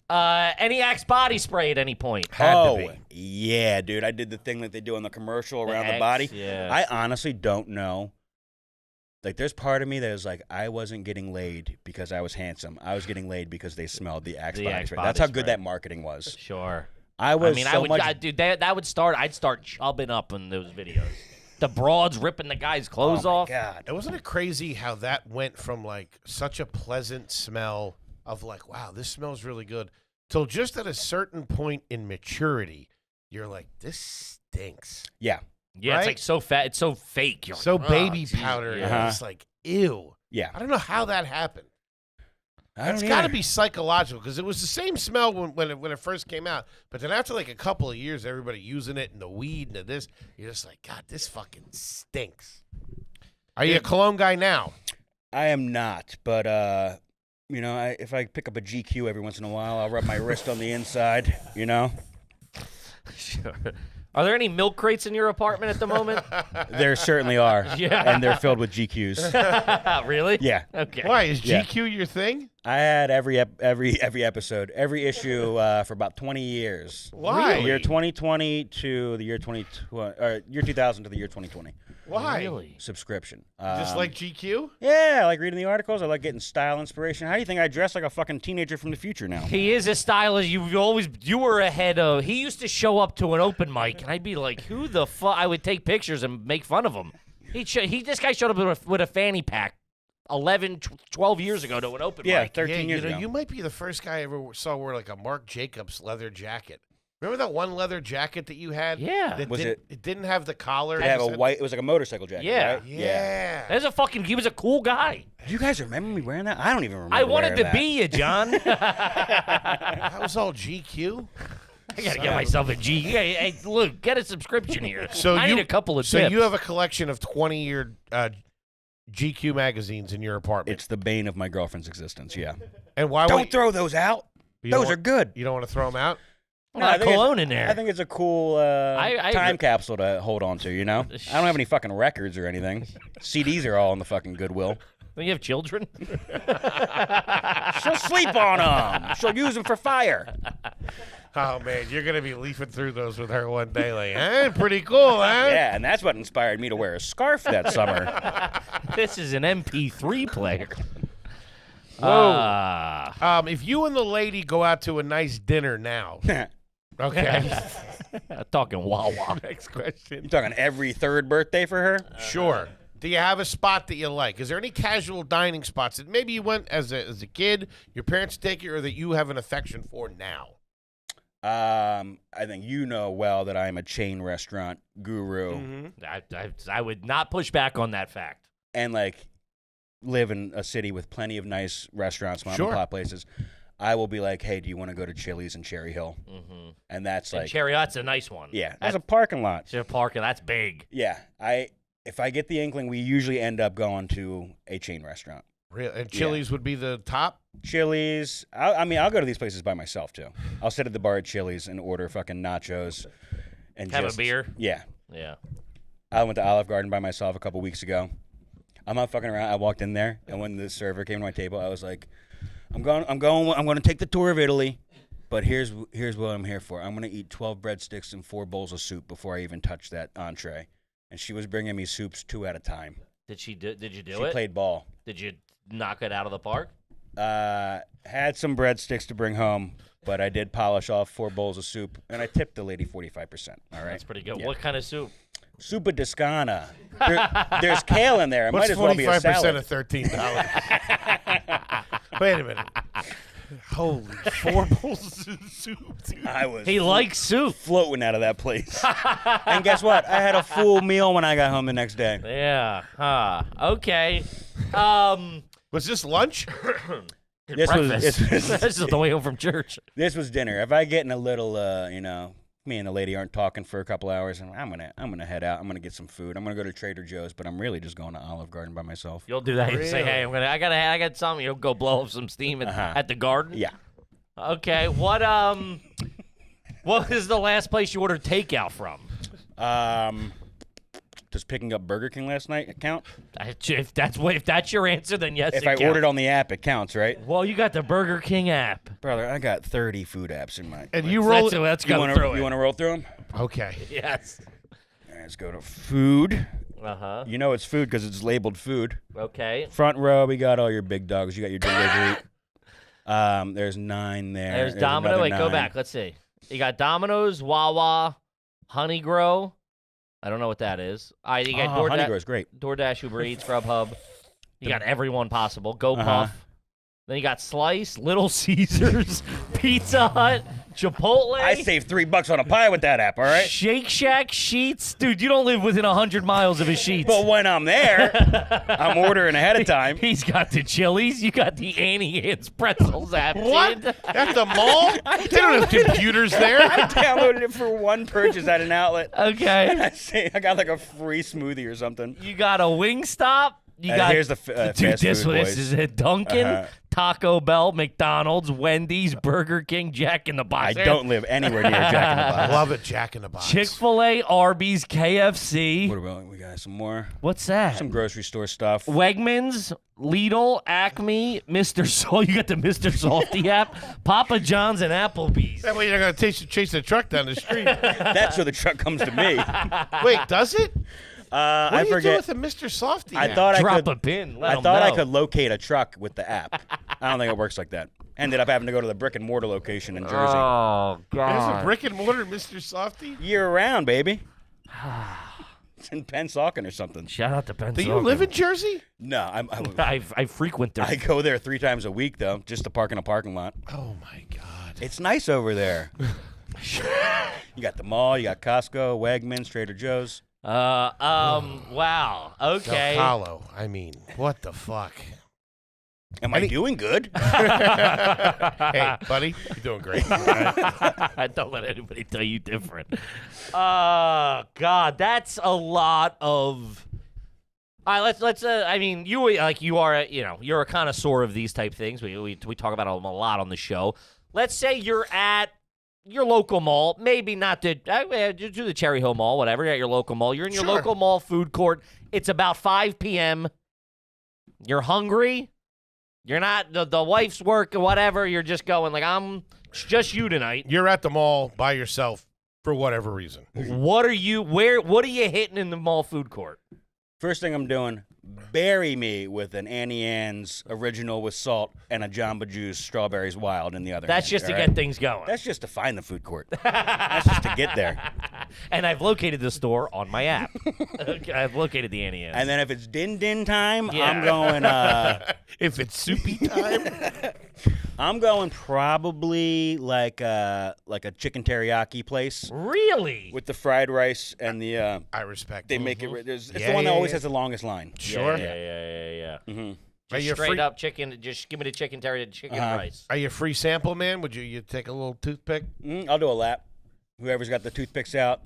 Any Axe body spray at any point? Had to be. Yeah, dude. I did the thing that they do in the commercial around the Axe, body. yeah. I honestly don't know. Like, there's part of me that is like, I wasn't getting laid because I was handsome. I was getting laid because they smelled the Axe The body Axe spray. body That's how spray. good that marketing was. Sure. I was I so would, much... dude. That would start. I'd start chubbing up in those videos. The broads ripping the guy's clothes oh, my off. God. And wasn't it crazy how that went from like such a pleasant smell of like, wow, this smells really good, till just at a certain point in maturity, you're like, this stinks. Yeah. Yeah, Right? it's like so fat. It's so fake. You're So like, baby geez, powder. yeah. And it's like, ew. Yeah. I don't know how that happened. It's don't got to either. be psychological because it was the same smell when it first came out. But then after like a couple of years, everybody using it and the weed and the this, you're just like, God, this fucking stinks. Are you a cologne guy now? I am not, but, you know, if I pick up a GQ every once in a while, I'll rub my wrist on the inside, you know? Sure. Are there any milk crates in your apartment at the moment? There certainly are. Yeah. And they're filled with GQs. Really? Yeah. Okay. Why is Yeah. GQ your thing? I had every episode, every issue for about 20 years. Why? The year 2020 to the year 2020, or year 2000 to the year 2020. Why? Really? Subscription. Just like GQ? Yeah, I like reading the articles. I like getting style inspiration. How do you think I dress like a fucking teenager from the future now? He is a stylist. You were ahead of. He used to show up to an open mic, and I'd be like, "Who the fuck?" I would take pictures and make fun of him. This guy showed up with a fanny pack 11, 12 years ago to an open Yeah, mic. 13 years you know, ago. you might be the first guy I ever saw wear like a Marc Jacobs leather jacket. Remember that one leather jacket that you had? Yeah. That Was it didn't have the collar. It had just a had- white. It was like a motorcycle jacket. Yeah. Right? Yeah. He was a cool guy. Do you guys remember me wearing that? I don't even remember. I wanted to wearing that. be you, John. That was all GQ. I gotta get myself a G. Hey, look, get a subscription here. So I you need a couple of So tips. you have a collection of 20-year GQ magazines in your apartment. It's the bane of my girlfriend's existence. Yeah. And why Don't would throw those out. you don't Those are want- good. You don't want to throw them out? Well, I think it's- cologne in there. I think it's a cool I time capsule to hold on to, you know? I don't have any fucking records or anything. CDs are all in the fucking Goodwill. When you have children. She'll sleep on them. She'll use them for fire. Oh man, you're gonna be leafing through those with her one day, like, pretty cool, huh? Yeah, and that's what inspired me to wear a scarf that summer. This is an MP3 player. Whoa. If you and the lady go out to a nice dinner now, okay. Talking Wawa. Next question. You talking every third birthday for her? Sure. Do you have a spot that you like? Is there any casual dining spots that maybe you went as a kid, your parents take you, or that you have an affection for now? I think you know well that I'm a chain restaurant guru I would not push back on that fact. and like live in a city with plenty of nice restaurants, mom Sure. and pop places. I will be like, hey, do you want to go to Chili's in Cherry Hill? Mm-hmm. And that's And like, Cherry, that's a nice one. yeah, That's there's a parking lot. parking. That's big. Yeah, if I get the inkling, we usually end up going to a chain restaurant. Real, and Chili's would be the top? Chili's. I'll go to these places by myself too. I'll sit at the bar at Chili's and order fucking nachos and Have just, a beer. Yeah. Yeah. I went to Olive Garden by myself a couple weeks ago. I'm not fucking around. I walked in there, and when the server came to my table, I was like, I'm going to take the tour of Italy, but here's what I'm here for. I'm going to eat 12 breadsticks and 4 bowls of soup before I even touch that entree. And she was bringing me soups 2 at a time. Did you do it? She played ball. Did you knock it out of the park? Had some breadsticks to bring home, but I did polish off 4 bowls of soup, and I tipped the lady 45%. All right, That's pretty good. Yeah. What kind of soup? Soupa Toscana. There's kale in there. It What's might as well be a 45% salad. of $13? Wait a minute. Holy 4 bowls of soup, dude. I was He likes soup. floating out of that place. And guess what? I had a full meal when I got home the next day. Yeah. Huh. Okay. Was this lunch? This Breakfast. was This is the way home from church. this was dinner. If I get in a little, me and the lady aren't talking for a couple hours, and I'm gonna head out. I'm gonna get some food. I'm gonna go to Trader Joe's, but I'm really just going to Olive Garden by myself. You'll do that. You say, hey, I got something. You'll go blow up some steam at the garden. Yeah. Okay. What is the last place you ordered takeout from? Does picking up Burger King last night count? If that's your answer, then yes. If it I counts. ordered on the app, it counts, right? Well, you got the Burger King app. Brother, I got 30 food apps in my. And you roll. Let's You go want through to it. roll through them? Okay. Yes. All right, let's go to food. Uh-huh. You know it's food because it's labeled food. Okay. Front row, we got all your big dogs. You got your delivery. There's 9 there. There's Domino. another Wait, go 9. back. Let's see. You got Domino's, Wawa, Honey Grow. I don't know what that is. You got Honey Grow's great. DoorDash, Uber Eats, Grubhub. You got everyone possible. Go Uh-huh. Puff. Then you got Slice, Little Caesars, Pizza Hut, Chipotle. I saved $3 on a pie with that app, all right? Shake Shack, Sheets. Dude, you don't live within 100 miles of a Sheets. But when I'm there, I'm ordering ahead of time. He's got the Chili's. You got the Annie Ann's Pretzels app. What? Dude. At the mall? They don't have computers there. I downloaded it for one purchase at an outlet. Okay. I got like a free smoothie or something. You got a Wingstop. You And got here's the dude. fast This food this boys. is it. Dunkin', Uh-huh. Taco Bell, McDonald's, Wendy's, Burger King, Jack in the Box. I don't live anywhere near Jack in the I Box. love it, Jack in the Box. Chick-fil-A, Arby's, KFC. What about we got some more? What's that? Some grocery store stuff. Wegmans, Lidl, Acme, Mr. Salt. You got the Mr. Salty app, Papa John's, and Applebee's. That way you're not going to chase the truck down the street. That's where the truck comes to me. Wait, does it? What I do you forget. do with a Mr. Softy? I app? thought I Drop could. a pin. Let I 'em thought I know. could locate a truck with the app. I don't think it works like that. Ended up having to go to the brick and mortar location in Jersey. Oh There's a God. brick and mortar Mr. Softy? Year round, baby. It's in Pennsauken or something. Shout out to Ben. Do you live in Jersey? No, I frequent there. I go there 3 times a week though, just to park in a parking lot. Oh, my God. It's nice over there. You got the mall, you got Costco, Wegmans, Trader Joe's. Wow. Okay. DelCollo. I mean, what the fuck? Am I doing good? Hey, buddy, you're doing great. Don't let anybody tell you different. God, that's a lot of. All right, let's. I mean, you are, you're a connoisseur of these type things. We talk about them a lot on the show. Let's say you're at your local mall, maybe not do the Cherry Hill Mall, whatever. You're at your local mall. You're in your Sure. local mall food court. It's about 5 p.m. You're hungry. You're not the wife's work or whatever. You're just going it's just you tonight. You're at the mall by yourself for whatever reason. What are you hitting in the mall food court? First thing I'm doing, bury me with an Annie Ann's original with salt and a Jamba Juice Strawberries Wild in the other That's hand, just to all get right? things going. That's just to find the food court. That's just to get there. And I've located the store on my app. I've located the Annie Ann's. And then if it's din time, Yeah. I'm going. If it's soupy time, I'm going probably like a chicken teriyaki place Really? with the fried rice and the. I respect. They it. make it. It's Yeah, the one that yeah, always yeah. has the longest line. Sure. Yeah. Mm-hmm. Are Just you straight free- up chicken. Just give me the chicken teriyaki, chicken rice. Are you a free sample man? Would you take a little toothpick? I'll do a lap. Whoever's got the toothpicks out.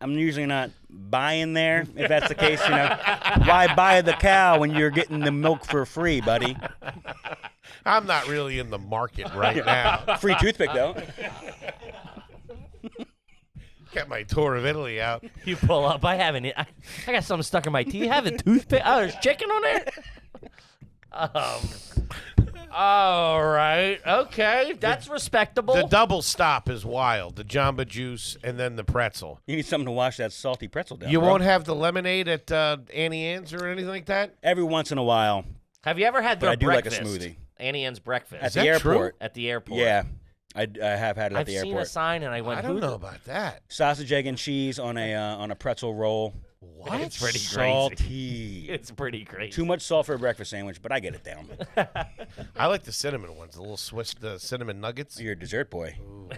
I'm usually not buying there, if that's the case. Why buy the cow when you're getting the milk for free, buddy? I'm not really in the market right now. Free toothpick though. Got my tour of Italy out. You pull up. I haven't. I got something stuck in my teeth. You have a toothpick? Oh, there's chicken on there. All right. Okay. That's respectable. The double stop is wild. The Jamba Juice and then the pretzel. You need something to wash that salty pretzel down. You bro. won't have the lemonade at Annie Ann's or anything like that? Every once in a while Have you ever had But their I do like a breakfast? smoothie. Annie Ann's breakfast. at that the true? airport. At the airport. Yeah, I have had it at I've the seen a airport. sign and I went, I don't who know the- about that. Sausage, egg, and cheese on a pretzel roll. What? It's pretty crazy. Salty. It's pretty crazy. Too much salt for a breakfast sandwich, but I get it down. I like the cinnamon ones, the little Swiss the cinnamon nuggets. You're a dessert boy. Ooh,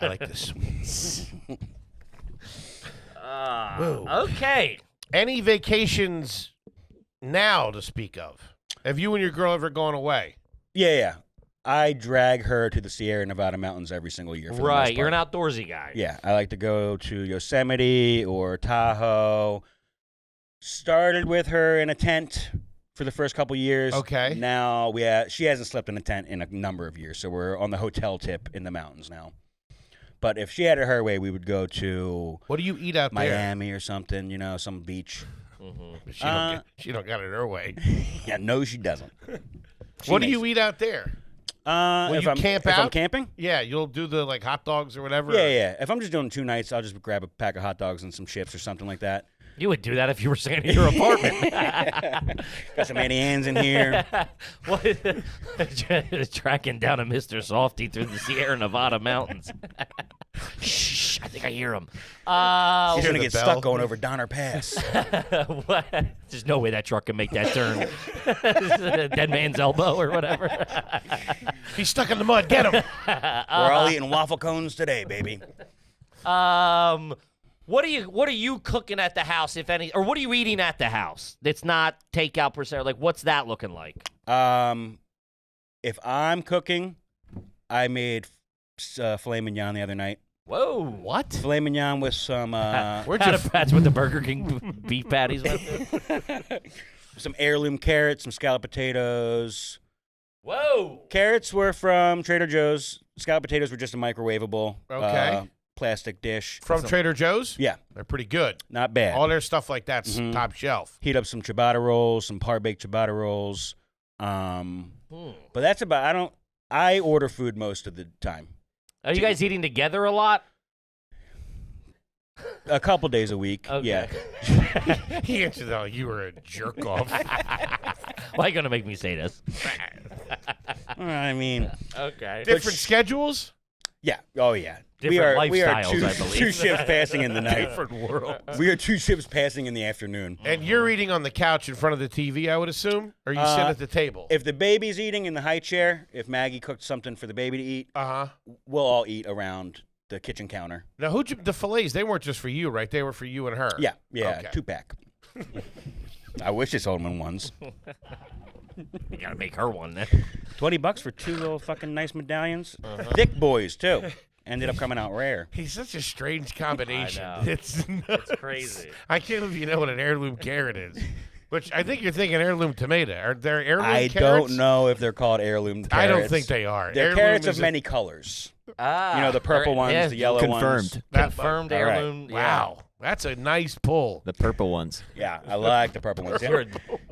I like the sweets. Okay. Any vacations now to speak of? Have you and your girl ever gone away? Yeah. I drag her to the Sierra Nevada mountains every single year. For the most Right. You're part. an outdoorsy guy. Yeah, I like to go to Yosemite or Tahoe. Started with her in a tent for the first couple years. Okay. Now she hasn't slept in a tent in a number of years, so we're on the hotel tip in the mountains now. But if she had it her way, we would go to What do you eat out there? Miami or something, some beach. She don't got it her way. Yeah, no, she doesn't. What do you eat out there? If you I'm, camp if I'm out? camping? Yeah, you'll do the hot dogs or whatever. Yeah. If I'm just doing 2 nights, I'll just grab a pack of hot dogs and some chips or something like that. You would do that if you were staying in your apartment. Got some Annie Ann's in here. What? Tracking down a Mr. Softy through the Sierra Nevada mountains. Shh, I think I hear him. He's Hear gonna the get bell? stuck going over Donner Pass. What? There's no way that truck can make that turn. Dead man's elbow or whatever. He's stuck in the mud. Get him. We're all eating waffle cones today, baby. What are you cooking at the house, if any, or what are you eating at the house? That's not takeout per se. Like, what's that looking like? If I'm cooking, I made filet mignon the other night. Whoa, what? Filet mignon with some That's what the Burger King beef patties with. some heirloom carrots, some scalloped potatoes. Whoa. Carrots were from Trader Joe's. Scalloped potatoes were just a microwavable Okay. plastic dish. From Trader Joe's? Yeah, They're pretty good. not bad. All their stuff like that's top shelf. Heat up some ciabatta rolls, some par-baked ciabatta rolls. But that's about. I order food most of the time. Are you guys eating together a lot? A couple days a week. Okay. Yeah. He answered, "Oh, you were a jerk off." Why are you gonna make me say this? I mean, Okay. Different schedules, yeah. Oh, yeah. Different we are lifestyles, I believe. two shifts passing in the night. different world. We are 2 shifts passing in the afternoon. And you're eating on the couch in front of the TV, I would assume, or you sit at the table. If the baby's eating in the high chair, if Maggie cooked something for the baby to eat, we'll all eat around the kitchen counter. Now, the fillets? They weren't just for you, right? They were for you and her. Yeah, Okay. 2-pack. I wish they sold them in ones. You gotta make her one then. $20 for 2 little fucking nice medallions. Thick boys too. Ended up coming out rare. He's such a strange combination. I know. It's nuts. It's crazy. I can't believe you know what an heirloom carrot is. Which I think you're thinking heirloom tomato. Are there heirloom I carrots? don't know if they're called heirloom carrots. I don't think they are. They're Heirloom carrots is of many colors. Ah, The purple ones, yeah, the yellow ones. Confirmed. confirmed All right. heirloom. Wow. That's a nice pull. The purple ones. Yeah, I like the purple ones. Yeah.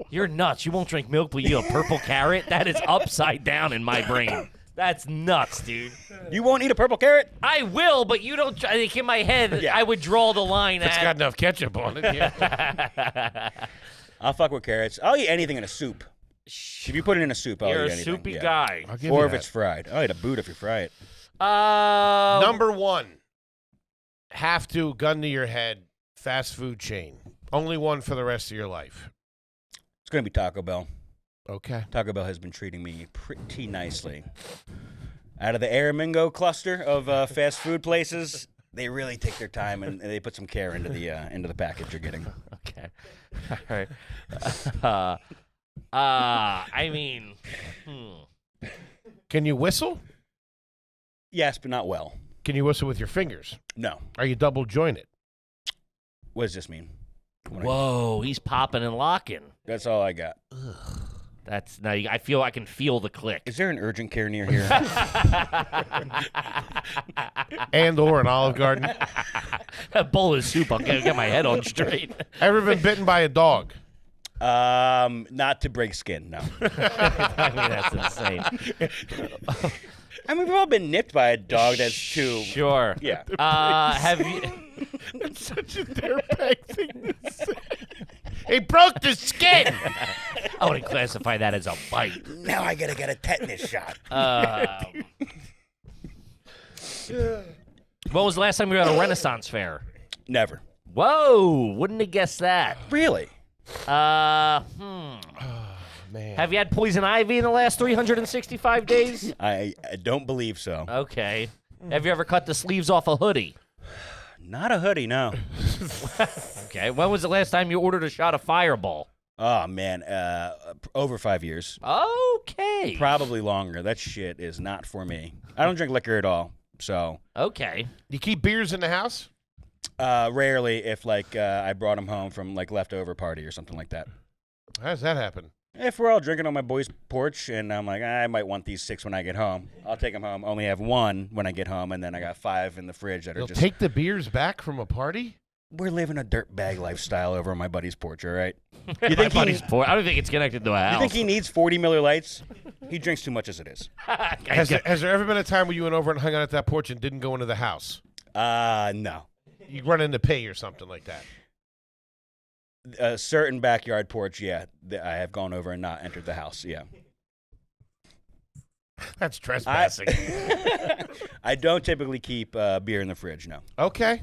You're nuts. You won't drink milk, but you eat a purple carrot? That is upside down in my brain. That's nuts, dude. You won't eat a purple carrot? I will, but you don't. I think in my head, Yeah. I would draw the line It's got at. enough ketchup on it. Yeah. I'll fuck with carrots. I'll eat anything in a soup. If you put it in a soup, I'll You're eat a anything. soupy yeah. guy. I'll give Or you if that. it's fried. I'll eat a boot if you fry it. Number one. have to, gun to your head, fast food chain. Only one for the rest of your life. It's going to be Taco Bell. Okay. Taco Bell has been treating me pretty nicely. Out of the Aramingo cluster of fast food places, they really take their time and they put some care into the package you're getting. Okay. All right. I mean, Can you whistle? Yes, but not well. Can you whistle with your fingers? No. Are you double jointed? What does this mean? whoa, he's popping and locking. That's all I got. That's now. I can feel the click. Is there an urgent care near here? And or an Olive Garden? A bowl of soup. I'll get my head on straight. Ever been bitten by a dog? Not to break skin, no. I mean, that's insane. I mean, we've all been nipped by a dog that's too. Sure. Yeah. Have you? That's such a dirtbag thing to say. He broke the skin. I wouldn't classify that as a bite. Now I gotta get a tetanus shot. When was the last time you were at a Renaissance fair? Never. Whoa! Wouldn't have guessed that. Really? Man. Have you had poison ivy in the last 365 days? I don't believe so. Okay. Have you ever cut the sleeves off a hoodie? Not a hoodie, no. Okay. When was the last time you ordered a shot of Fireball? Oh man, over 5 years. Okay. Probably longer. That shit is not for me. I don't drink liquor at all, so. Okay. You keep beers in the house? Rarely, if I brought them home from leftover party or something like that. How does that happen? If we're all drinking on my boy's porch and I'm like, I might want these 6 when I get home, I'll take them home. Only have 1 when I get home, and then I got 5 in the fridge that are You'll just. take the beers back from a party? We're living a dirtbag lifestyle over on my buddy's porch, all right? You think I don't think it's connected to a house. You think he needs 40 Miller Lights? He drinks too much as it is. Has there ever been a time where you went over and hung out at that porch and didn't go into the house? No. You run into pay or something like that? A certain backyard porch, yeah. I have gone over and not entered the house, yeah. That's trespassing. I don't typically keep beer in the fridge, no. Okay.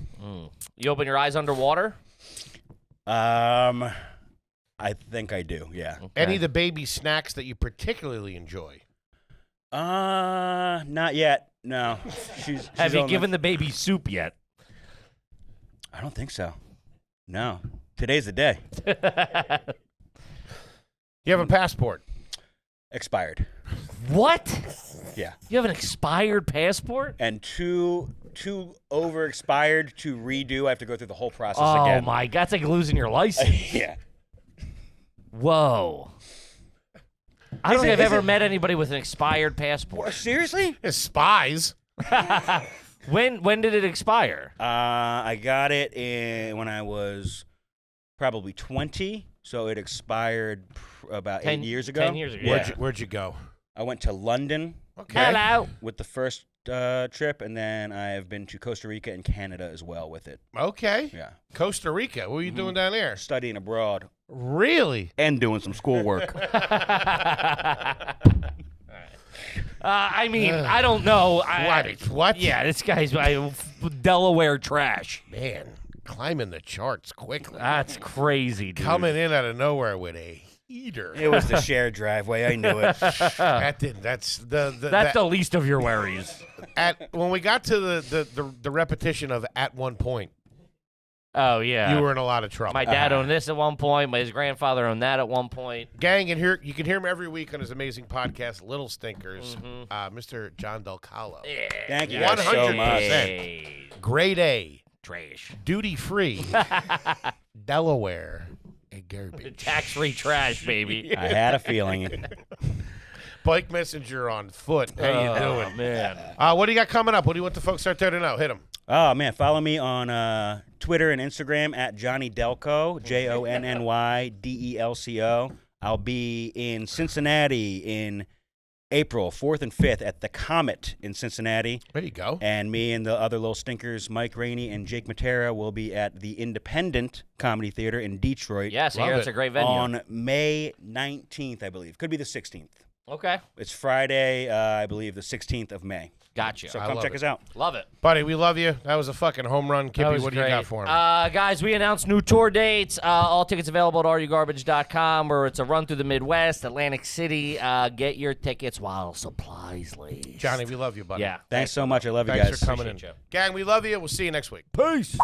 You open your eyes underwater? I think I do, yeah. Okay. Any of the baby snacks that you particularly enjoy? Not yet, no. She's Have you on given the baby soup yet? I don't think so. No. Today's the day. You have a passport? Expired. What? Yeah. You have an expired passport? And too over expired to redo. I have to go through the whole process Oh again. my God, it's like losing your license. Yeah. Whoa. I don't think I've ever met anybody with an expired passport. Seriously? It's spies. When did it expire? I got it when I was probably 20, so it expired about 8 years ago. 10 years ago. Yeah. Where'd you go? I went to London Okay. Hello. with the first trip, and then I have been to Costa Rica and Canada as well with it. Okay. Yeah. Costa Rica. What were you doing down there? Studying abroad Really? and doing some schoolwork. I mean, I don't know. What? Yeah, this guy's Delaware trash. Man, climbing the charts quickly. That's crazy, dude. Coming in out of nowhere with a heater. It was the shared driveway. I knew it. That didn't. That's That's the least of your worries. when we got to the repetition of at one point, Oh, yeah. you were in a lot of trouble. My dad owned this at one point. His grandfather owned that at one point. Gang, and here you can hear him every week on his amazing podcast, Little Stinkers. Mr. Jon DelCollo. Thank you guys so much. 100%. Grade A, Trash. duty free, Delaware, and garbage. Tax-free trash, baby. I had a feeling. Bike Messenger on foot. How you doing? Oh, man. What do you got coming up? What do you want the folks out there to know? Hit them. Oh, man. Follow me on Twitter and Instagram at Johnny Delco, JonnyDelco. I'll be in Cincinnati in April 4th and 5th at the Comet in Cincinnati. There you go. And me and the other little stinkers, Mike Rainey and Jake Matera, will be at the Independent Comedy Theater in Detroit Yes, I Love hear it. it's a great venue. on May 19th, I believe. Could be the 16th. Okay. It's Friday, I believe, the 16th of May. Gotcha. So I come love check it. us out. Love it. Buddy, we love you. That was a fucking home run. That Kippy, was what do you great. got for him? Guys, we announced new tour dates. All tickets available at arugarbage.com, where it's a run through the Midwest, Atlantic City. Get your tickets while supplies last. Johnny, we love you, buddy. Yeah. Thanks so much. I love you Thanks guys. for coming in. Appreciate you. Gang, we love you. We'll see you next week. Peace.